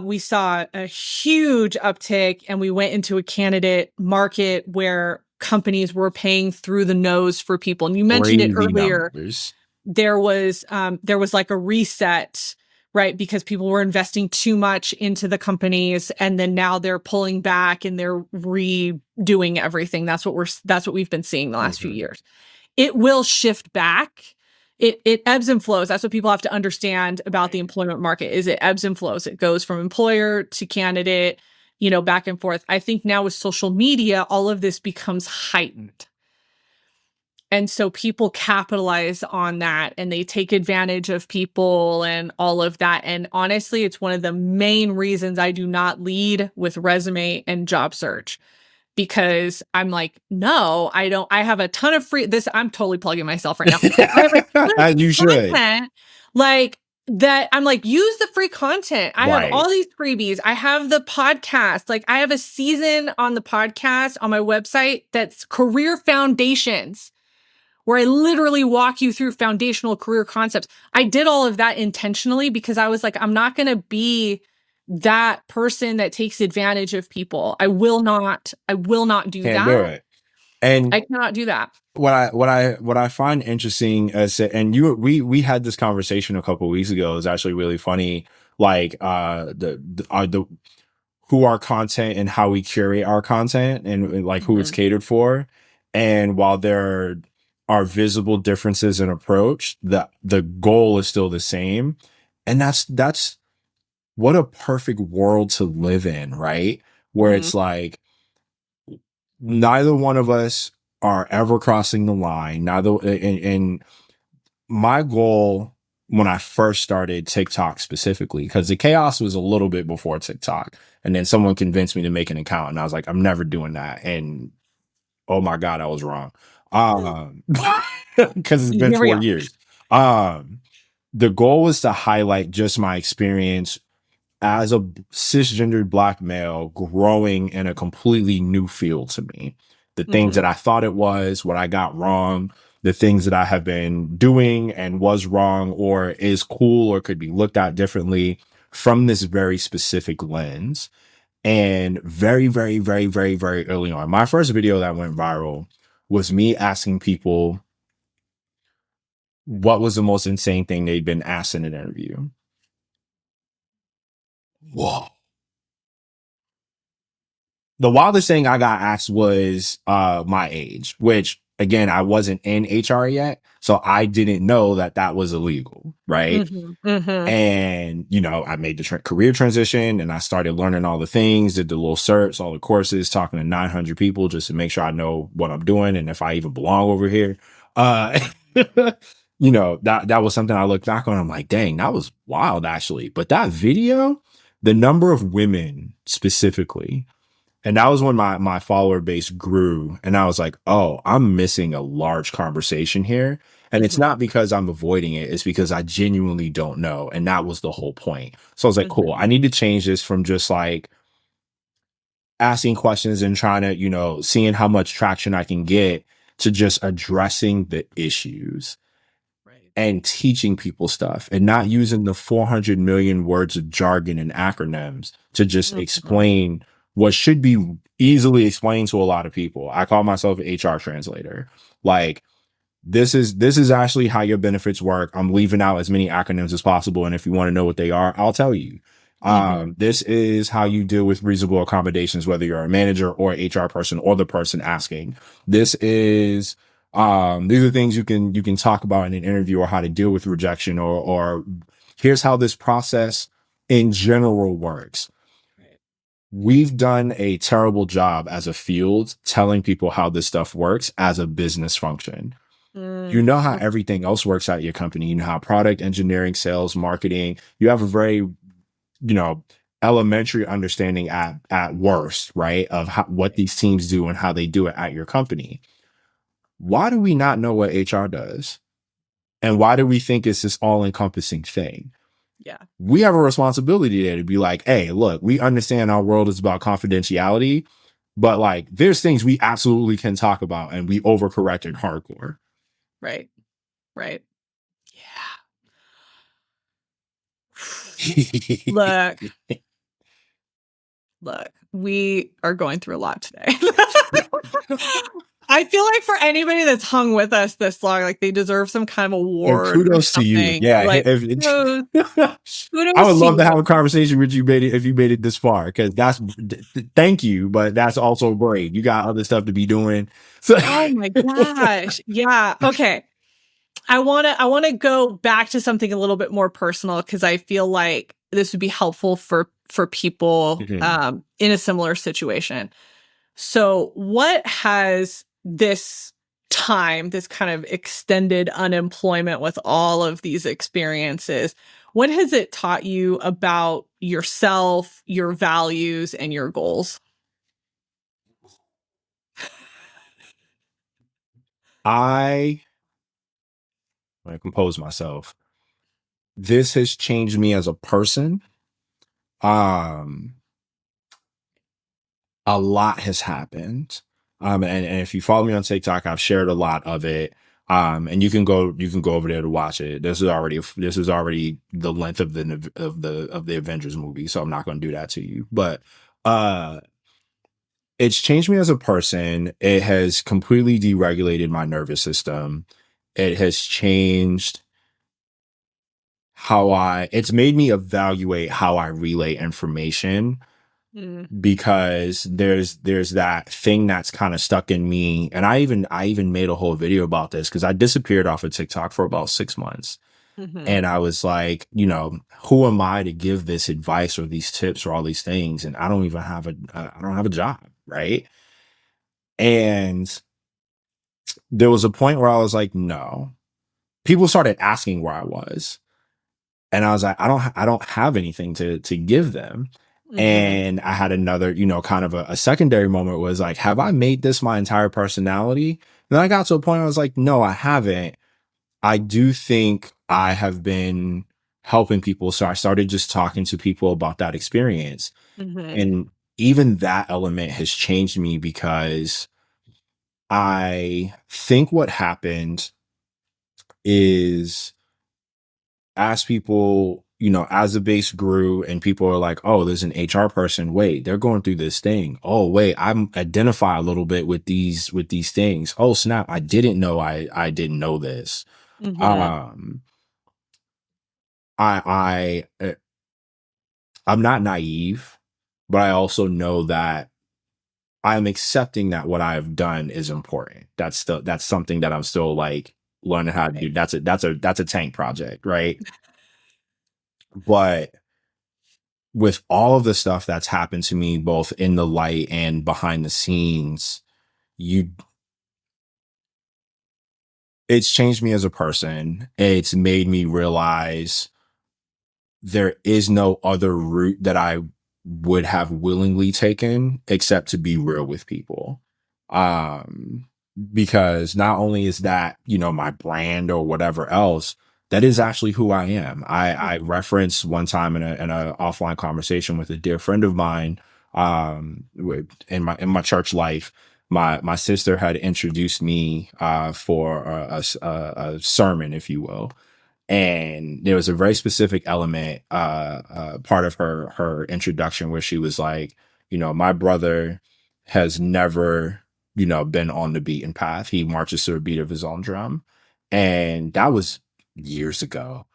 A: We saw a huge uptick, and we went into a candidate market where companies were paying through the nose for people. And you mentioned it earlier. There was like a reset, right? Because people were investing too much into the companies, and then now they're pulling back and they're redoing everything. That's what we've been seeing the last few years. It will shift back. It ebbs and flows. That's what people have to understand about the employment market, is it ebbs and flows. It goes from employer to candidate, back and forth. I think now with social media, all of this becomes heightened. And so people capitalize on that, and they take advantage of people and all of that. And honestly, it's one of the main reasons I do not lead with resume and job search. Because I'm like, no, I don't. I have a ton of I'm totally plugging myself right now. I have a ton of
B: As you should.
A: Like that. I'm like, use the free content. I have all these freebies. I have the podcast. Like, I have a season on the podcast on my website that's Career Foundations, where I literally walk you through foundational career concepts. I did all of that intentionally because I was like, I'm not going to be that person that takes advantage of people. I will not do that.
B: Do it. And
A: I cannot do that.
B: What I find interesting and we had this conversation a couple of weeks ago. It was actually really funny. Like the who our content and how we curate our content and like who it's catered for. And while there are visible differences in approach, the goal is still the same. And that's what a perfect world to live in, right? Where it's like neither one of us are ever crossing the line. And my goal when I first started TikTok specifically, because the chaos was a little bit before TikTok, and then someone convinced me to make an account, and I was like, I'm never doing that. And oh my God, I was wrong. Because it's been 4 years. The goal was to highlight just my experience as a cisgendered Black male growing in a completely new field to me. The things that I thought it was, what I got wrong, the things that I have been doing and was wrong or is cool or could be looked at differently from this very specific lens. And very, very, very, very, very early on, my first video that went viral was me asking people what was the most insane thing they'd been asked in an interview. Whoa. The wildest thing I got asked was my age, which again, I wasn't in HR yet. So I didn't know that was illegal. Right. And, I made the career transition and I started learning all the things, did the little certs, all the courses, talking to 900 people just to make sure I know what I'm doing and if I even belong over here. That was something I look back on. I'm like, dang, that was wild, actually. But that video, the number of women specifically, and that was when my follower base grew. And I was like, oh, I'm missing a large conversation here. And it's not because I'm avoiding it. It's because I genuinely don't know. And that was the whole point. So I was like, cool, I need to change this from just like asking questions and trying to, seeing how much traction I can get to just addressing the issues and teaching people stuff and not using the 400 million words of jargon and acronyms to just explain what should be easily explained to a lot of people. I call myself an HR translator. Like, this is actually how your benefits work. I'm leaving out as many acronyms as possible. And if you want to know what they are, I'll tell you. This is how you deal with reasonable accommodations, whether you're a manager or HR person or the person asking. This is these are things you can talk about in an interview, or how to deal with rejection, or here's how this process in general works. We've done a terrible job as a field telling people how this stuff works as a business function. You know how everything else works at your company. You know how product engineering, sales, marketing, you have a very, elementary understanding at worst, right? Of what these teams do and how they do it at your company. Why do we not know what HR does? And why do we think it's this all encompassing thing?
A: Yeah.
B: We have a responsibility there to be like, hey, look, we understand our world is about confidentiality, but like there's things we absolutely can talk about and we overcorrected hardcore.
A: Right. Right. Yeah. Look, we are going through a lot today. I feel like for anybody that's hung with us this long, like they deserve some kind of
B: And
A: award or
B: kudos to you.
A: something.
B: Yeah.
A: Like,
B: I would
A: kudos to
B: love to have
A: you.
B: a conversation with you if you made it this far, because thank you, but that's also great. You got other stuff to be doing. So
A: Oh my gosh. Yeah. Okay. I want to go back to something a little bit more personal because I feel like this would be helpful for people
B: Mhm.
A: in a similar situation. So, what has this time, this kind of extended unemployment with all of these experiences, what has it taught you about yourself, your values, and your goals?
B: I compose myself. This has changed me as a person. Um, a lot has happened. And if you follow me on TikTok, I've shared a lot of it. And you can go over there to watch it. This is already the length of the Avengers movie, so I'm not going to do that to you. But uh, it's changed me as a person. It has completely deregulated my nervous system. It has changed it's made me evaluate how I relay information,
A: Mm,
B: because there's that thing that's kind of stuck in me. And I even made a whole video about this because I disappeared off of TikTok for about 6 months.
A: mhm,
B: And I was like, who am I to give this advice or these tips or all these things? And I don't even have I don't have a job. Right. And there was a point where I was like, no. People started asking where I was. And I was like, I don't have anything to give them.
A: mhm,
B: And I had another, kind of a secondary moment was like, have I made this my entire personality? And then I got to a point where I was like, no, I haven't. I do think I have been helping people. So I started just talking to people about that experience.
A: mhm,
B: And even that element has changed me, because I think what happened is, as people, as the base grew and people are like, oh, there's an HR person. Wait, they're going through this thing. Oh, wait, I'm identify a little bit with these things. Oh, snap. I didn't know I didn't know this.
A: mhm.
B: Um, I I'm not naive, but I also know that I'm accepting that what I have done is important. That's something that I'm still like learning how to
A: Right.
B: do. That's a tank project, right? But with all of the stuff that's happened to me, both in the light and behind the scenes, you it's changed me as a person. It's made me realize there is no other route that I would have willingly taken except to be real with people. Um, because not only is that, my brand or whatever else, that is actually who I am. I referenced one time in a offline conversation with a dear friend of mine, in my church life. My sister had introduced me for a sermon, if you will, and there was a very specific element, part of her introduction, where she was like, my brother has never, been on the beaten path. He marches to a beat of his own drum. And that was years ago.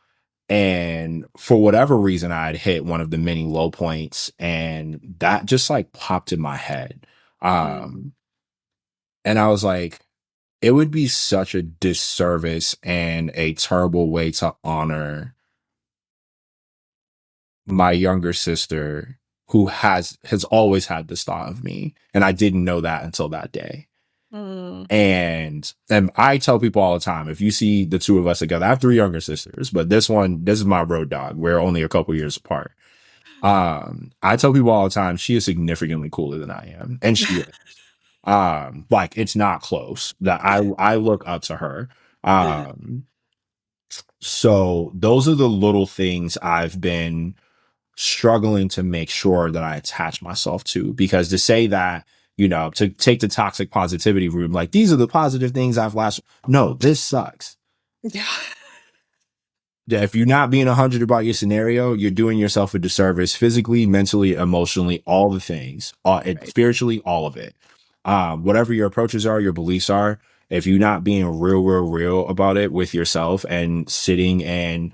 B: And for whatever reason, I had hit one of the many low points, and that just like popped in my head.
A: Mm,
B: um and I was like, it would be such a disservice and a terrible way to honor my younger sister, who has always had this thought of me, and I didn't know that until that day.
A: mm,
B: And I tell people all the time, if you see the two of us together, I have three younger sisters, but this is my road dog. We're only a couple years apart. I tell people all the time, she is significantly cooler than I am, and she is. Like, it's not close. That I look up to her. Um So those are the little things I've been struggling to make sure that I attach myself to, because to say that, to take the toxic positivity route, like these are the positive things I've lasted. No, this sucks.
A: Yeah.
B: Yeah, if you're not being 100 about your scenario, you're doing yourself a disservice physically, mentally, emotionally, all the things,
A: Right.
B: spiritually, all of it. Whatever your approaches are, your beliefs are, if you're not being real about it with yourself and sitting and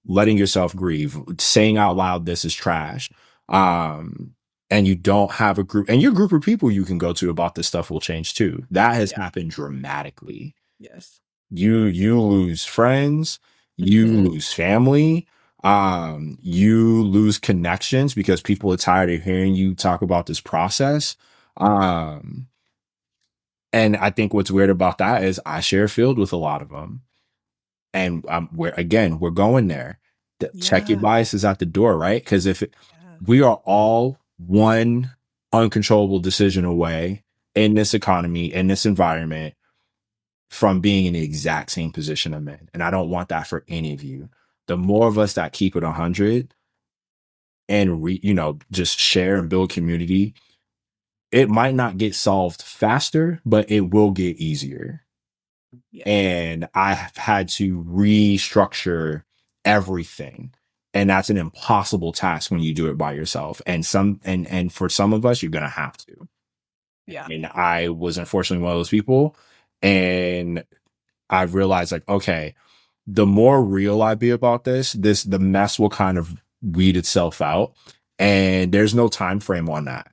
B: letting yourself grieve, saying out loud, this is trash. And you don't have a group, and your group of people you can go to about this stuff will change too. That has happened dramatically.
A: Yes.
B: You lose friends, you
A: Mm-hmm.
B: lose family, you lose connections because people are tired of hearing you talk about this process. And I think what's weird about that is I share a field with a lot of them. And we're going there. Check your
A: Yeah.
B: biases at the door, right? Because
A: Yeah.
B: we are all one uncontrollable decision away in this economy, in this environment, from being in the exact same position I'm in. And I don't want that for any of you. The more of us that keep it 100 and just share and build community, it might not get solved faster, but it will get easier.
A: Yeah.
B: And I've had to restructure everything. And that's an impossible task when you do it by yourself. And for some of us, you're gonna have to.
A: Yeah.
B: I mean, I was unfortunately one of those people. And I realized, like, okay, the more real I be about the mess will kind of weed itself out. And there's no time frame on that.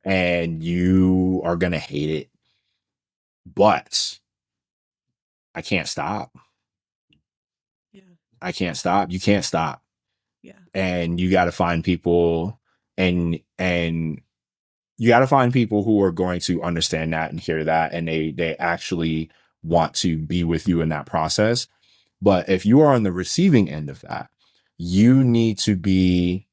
B: And you are gonna hate it. But I can't stop.
A: Yeah.
B: I can't stop. You can't stop.
A: Yeah.
B: And you got to find people, and you got to find people who are going to understand that and hear that, and they actually want to be with you in that process. But if you are on the receiving end of that, you need to be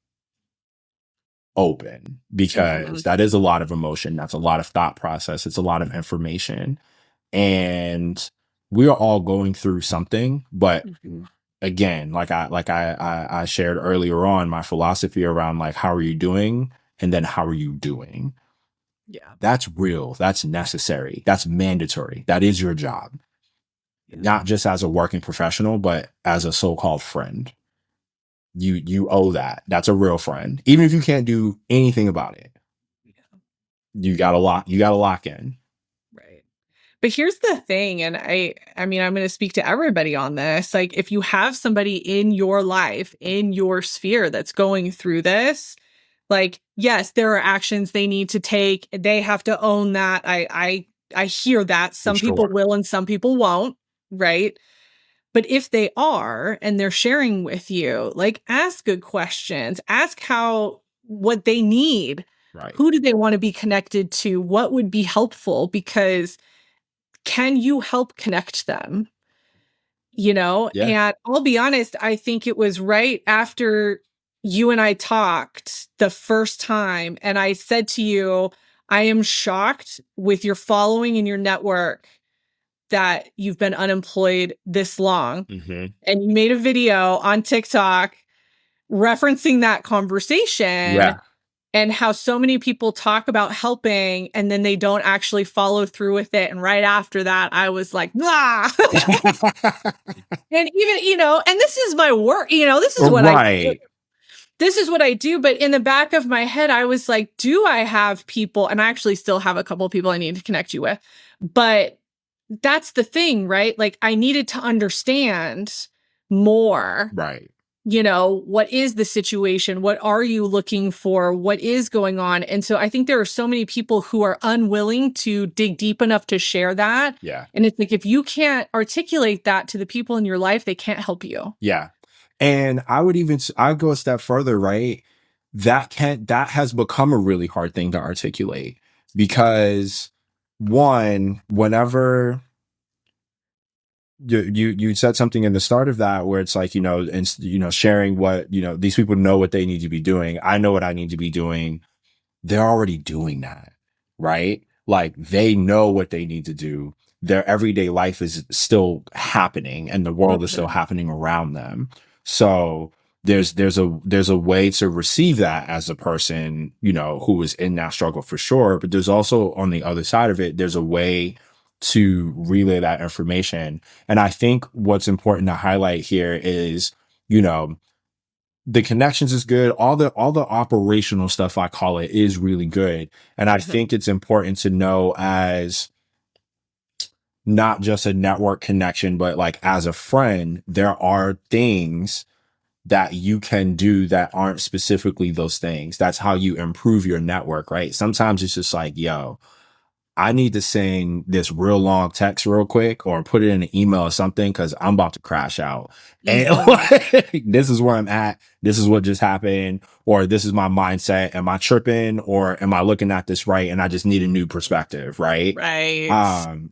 B: open, because that is a lot of emotion. That's a lot of thought process. It's a lot of information. And we are all going through something, but again, like I shared earlier on, my philosophy around, like, how are you doing? And then how are you doing?
A: Yeah.
B: That's real. That's necessary. That's mandatory. That is your job.
A: Yeah.
B: Not just as a working professional, but as a so-called friend. You owe that. That's a real friend. Even if you can't do anything about it.
A: Yeah.
B: You gotta lock in.
A: Right. But here's the thing, and I mean, I'm going to speak to everybody on this. Like, if you have somebody in your life, in your sphere that's going through this, like, yes, there are actions they need to take. They have to own that. I hear that.
B: For
A: Some people
B: sure.
A: will and some people won't, right? But if they are and they're sharing with you, like, ask good questions. Ask what they need.
B: Right.
A: Who do they want to be connected to? What would be helpful? Because can you help connect them?
B: Yeah.
A: And I'll be honest, I think it was right after you and I talked the first time, and I said to you, I am shocked with your following and your network that you've been unemployed this long. And you made a video on TikTok referencing that conversation.
B: Yeah.
A: And how so many people talk about helping and then they don't actually follow through with it. And right after that, I was like, "Nah." And even, and this is my work, this is what
B: Right.
A: this is what I do. But in the back of my head, I was like, do I have people? And I actually still have a couple of people I need to connect you with. But that's the thing, right? Like, I needed to understand more.
B: Right.
A: What is the situation? What are you looking for? What is going on? And so I think there are so many people who are unwilling to dig deep enough to share that.
B: Yeah.
A: And it's like, if you can't articulate that to the people in your life, they can't help you.
B: Yeah. And I'd go a step further, right? That has become a really hard thing to articulate, because whenever you said something in the start of that where it's like, and sharing what, these people know what they need to be doing. I know what I need to be doing. They're already doing that, right? Like, they know what they need to do. their everyday life is still happening and the world is still
A: Mhm.
B: happening around them. So there's a way to receive that as a person, you know, who is in that struggle for sure. But there's also on the other side of it, there's a way to relay that information. And I think what's important to highlight here is, you know, the connections is good. All the operational stuff, I call it, is really good. And I
A: Mhm.
B: think it's important to know as not just a network connection, but like as a friend, there are things that you can do that aren't specifically those things. That's how you improve your network, right? Sometimes it's just like, yo, I need to send this real long text real quick or put it in an email or something because I'm about to crash out. And
A: Mhm.
B: like, this is where I'm at. This is what just happened. Or this is my mindset. Am I tripping or am I looking at this right? And I just need a new perspective, right?
A: Right.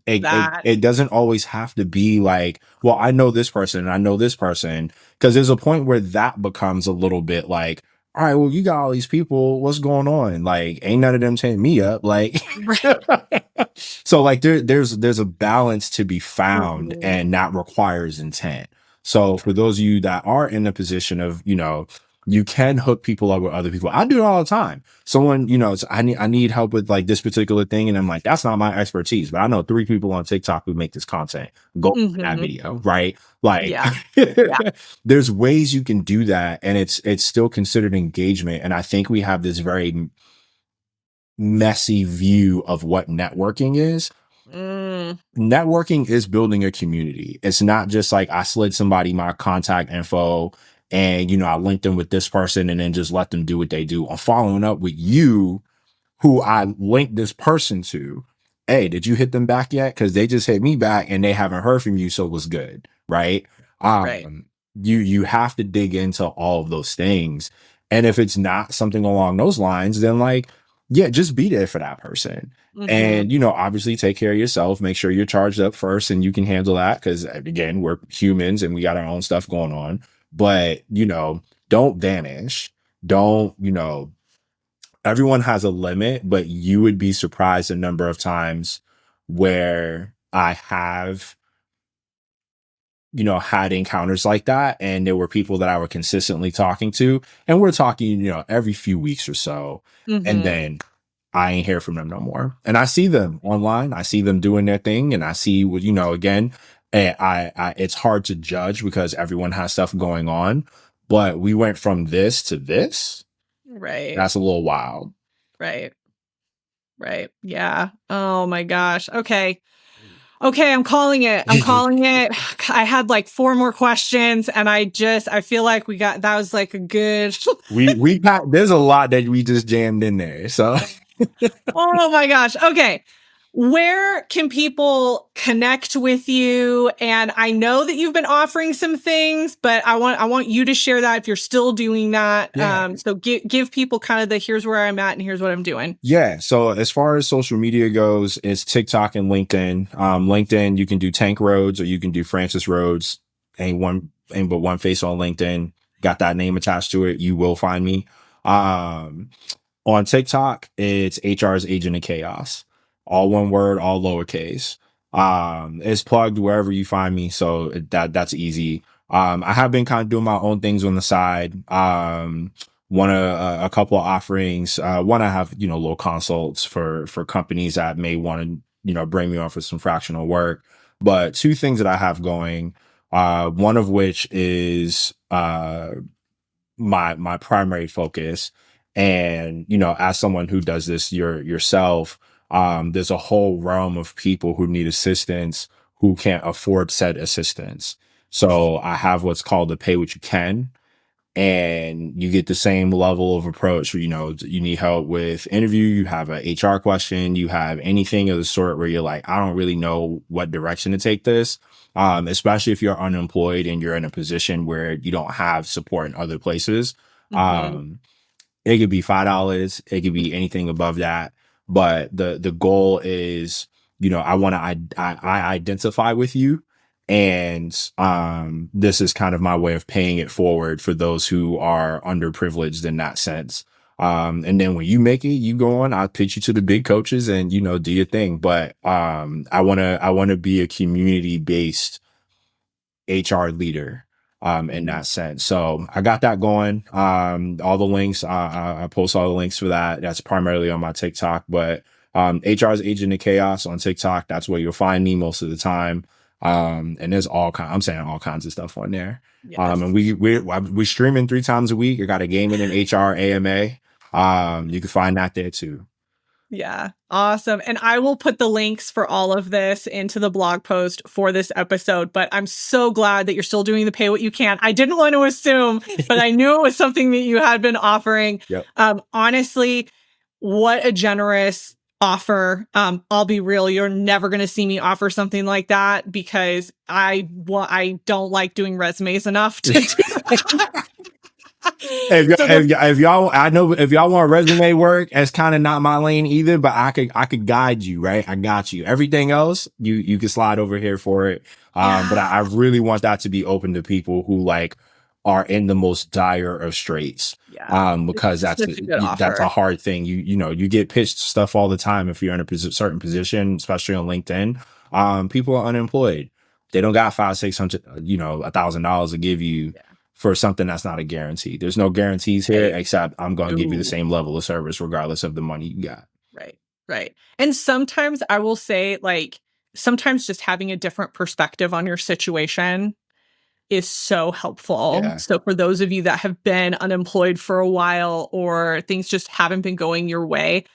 A: That.
B: It doesn't always have to be like, well, I know this person and I know this person. Cause there's a point where that becomes a little bit like, all right, well, you got all these people. What's going on? Like, ain't none of them taking me up. Like,
A: Right.
B: so like there's a balance to be found,
A: Mhm.
B: and that requires intent. So for those of you that are in a position of, you know, you can hook people up with other people. I do it all the time. Someone, you know, I need help with like this particular thing, and I'm like, that's not my expertise, but I know 3 people on TikTok who make this content. Go for that
A: Mhm.
B: video, right? Like
A: Yeah. Yeah.
B: there's ways you can do that, and it's still considered engagement. And I think we have this very messy view of what networking is.
A: Mm.
B: Networking is building a community. It's not just like I slid somebody my contact info and, you know, I linked them with this person and then just let them do what they do. I'm following up with you who I linked this person to. Hey, did you hit them back yet? Because they just hit me back and they haven't heard from you, so it was good, right?
A: Right.
B: You have to dig into all of those things, and if it's not something along those lines, then like, yeah, just be there for that person,
A: Mhm.
B: and you know, obviously take care of yourself. Make sure you're charged up first, and you can handle that because again, we're humans and we got our own stuff going on. But you know, don't vanish. Don't you know? Everyone has a limit, but you would be surprised the number of times where I have, you know, had encounters like that. And there were people that I were consistently talking to, and we're talking, you know, every few weeks or so. And
A: Mhm.
B: then I ain't hear from them no more. And I see them online. I see them doing their thing, and I see what, you know, again, it's hard to judge because everyone has stuff going on. But we went from this to this.
A: Right.
B: That's a little wild.
A: Right. Right. Yeah. Oh my gosh. Okay. Okay, I'm calling it. I'm calling it. I had like 4 more questions and I feel like that was like a good.
B: There's a lot that we just jammed in there. So
A: Oh my gosh. Okay. Where can people connect with you? And I know that you've been offering some things, but I want you to share that if you're still doing that.
B: yeah.
A: So give people kind of the here's where I'm at and here's what I'm doing.
B: Yeah. So as far as social media goes, it's TikTok and LinkedIn. LinkedIn, you can do Tank Rhodes or you can do Francis Rhodes. Ain't but one face on LinkedIn. Got that name attached to it. You will find me. Um, On TikTok, it's HR's Agent of Chaos. All one word, all lowercase. It's plugged wherever you find me, so that's easy. I have been kind of doing my own things on the side. One a couple of offerings. One, I have, you know, little consults for companies that may want to, you know, bring me on for some fractional work. But two things that I have going. One of which is my primary focus, and you know, as someone who does this yourself, there's a whole realm of people who need assistance who can't afford said assistance. So I have what's called a pay what you can, and you get the same level of approach. You know, you need help with interview, you have a HR question, you have anything of the sort where you're like, I don't really know what direction to take this. Especially if you're unemployed and you're in a position where you don't have support in other places.
A: Mhm.
B: Um, it could be $5. It could be anything above that. But the goal is, you know, I want to I identify with you, and this is kind of my way of paying it forward for those who are underprivileged in that sense. And then when you make it, you go on, I'll pitch you to the big coaches and, you know, do your thing. But I wanna be a community-based HR leader in that sense. So I got that going. All the links, I post all the links for that. That's primarily on my TikTok, but HR's Agent of Chaos on TikTok. That's where you'll find me most of the time. And there's I'm saying all kinds of stuff on there.
A: Yes.
B: And we're streaming 3 times a week. I got a gaming and HR AMA. You can find that there too.
A: Yeah. Awesome. And I will put the links for all of this into the blog post for this episode, but I'm so glad that you're still doing the pay what you can. I didn't want to assume, but I knew it was something that you had been offering.
B: Yep.
A: Honestly, what a generous offer. I'll be real. You're never going to see me offer something like that because I don't like doing resumes enough to do that.
B: If y'all want resume work, it's kind of not my lane either, but I could guide you, right? I got you. Everything else, you can slide over here for it. But I really want that to be open to people who like are in the most dire of straits.
A: Yeah.
B: Because that's a hard thing. You know, you get pitched stuff all the time if you're in a certain position, especially on LinkedIn. People are unemployed. They don't got $500, $600, $1,000 to give you.
A: Yeah.
B: For something that's not a guarantee. There's no guarantees here, except I'm going to give you the same level of service regardless of the money you got.
A: Right. And sometimes I will say, like, sometimes just having a different perspective on your situation is so helpful. Yeah. So for those of you that have been unemployed for a while or things just haven't been going your way,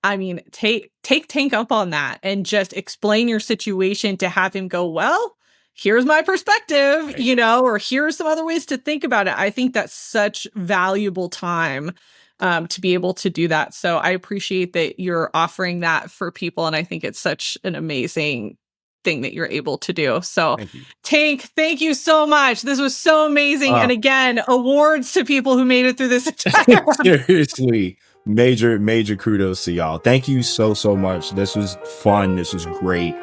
A: I mean, take Tank up on that and just explain your situation to have him go, well, here's my perspective, right. Or here's some other ways to think about it. I think that's such valuable time to be able to do that. So I appreciate that you're offering that for people. And I think it's such an amazing thing that you're able to do. So Tank, thank you so much. This was so amazing. And again, awards to people who made it through this entire
B: seriously. Major kudos to y'all. Thank you so much. This was fun. This was great.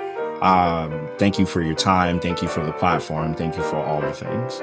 B: Thank you for your time. Thank you for the platform. Thank you for all the things.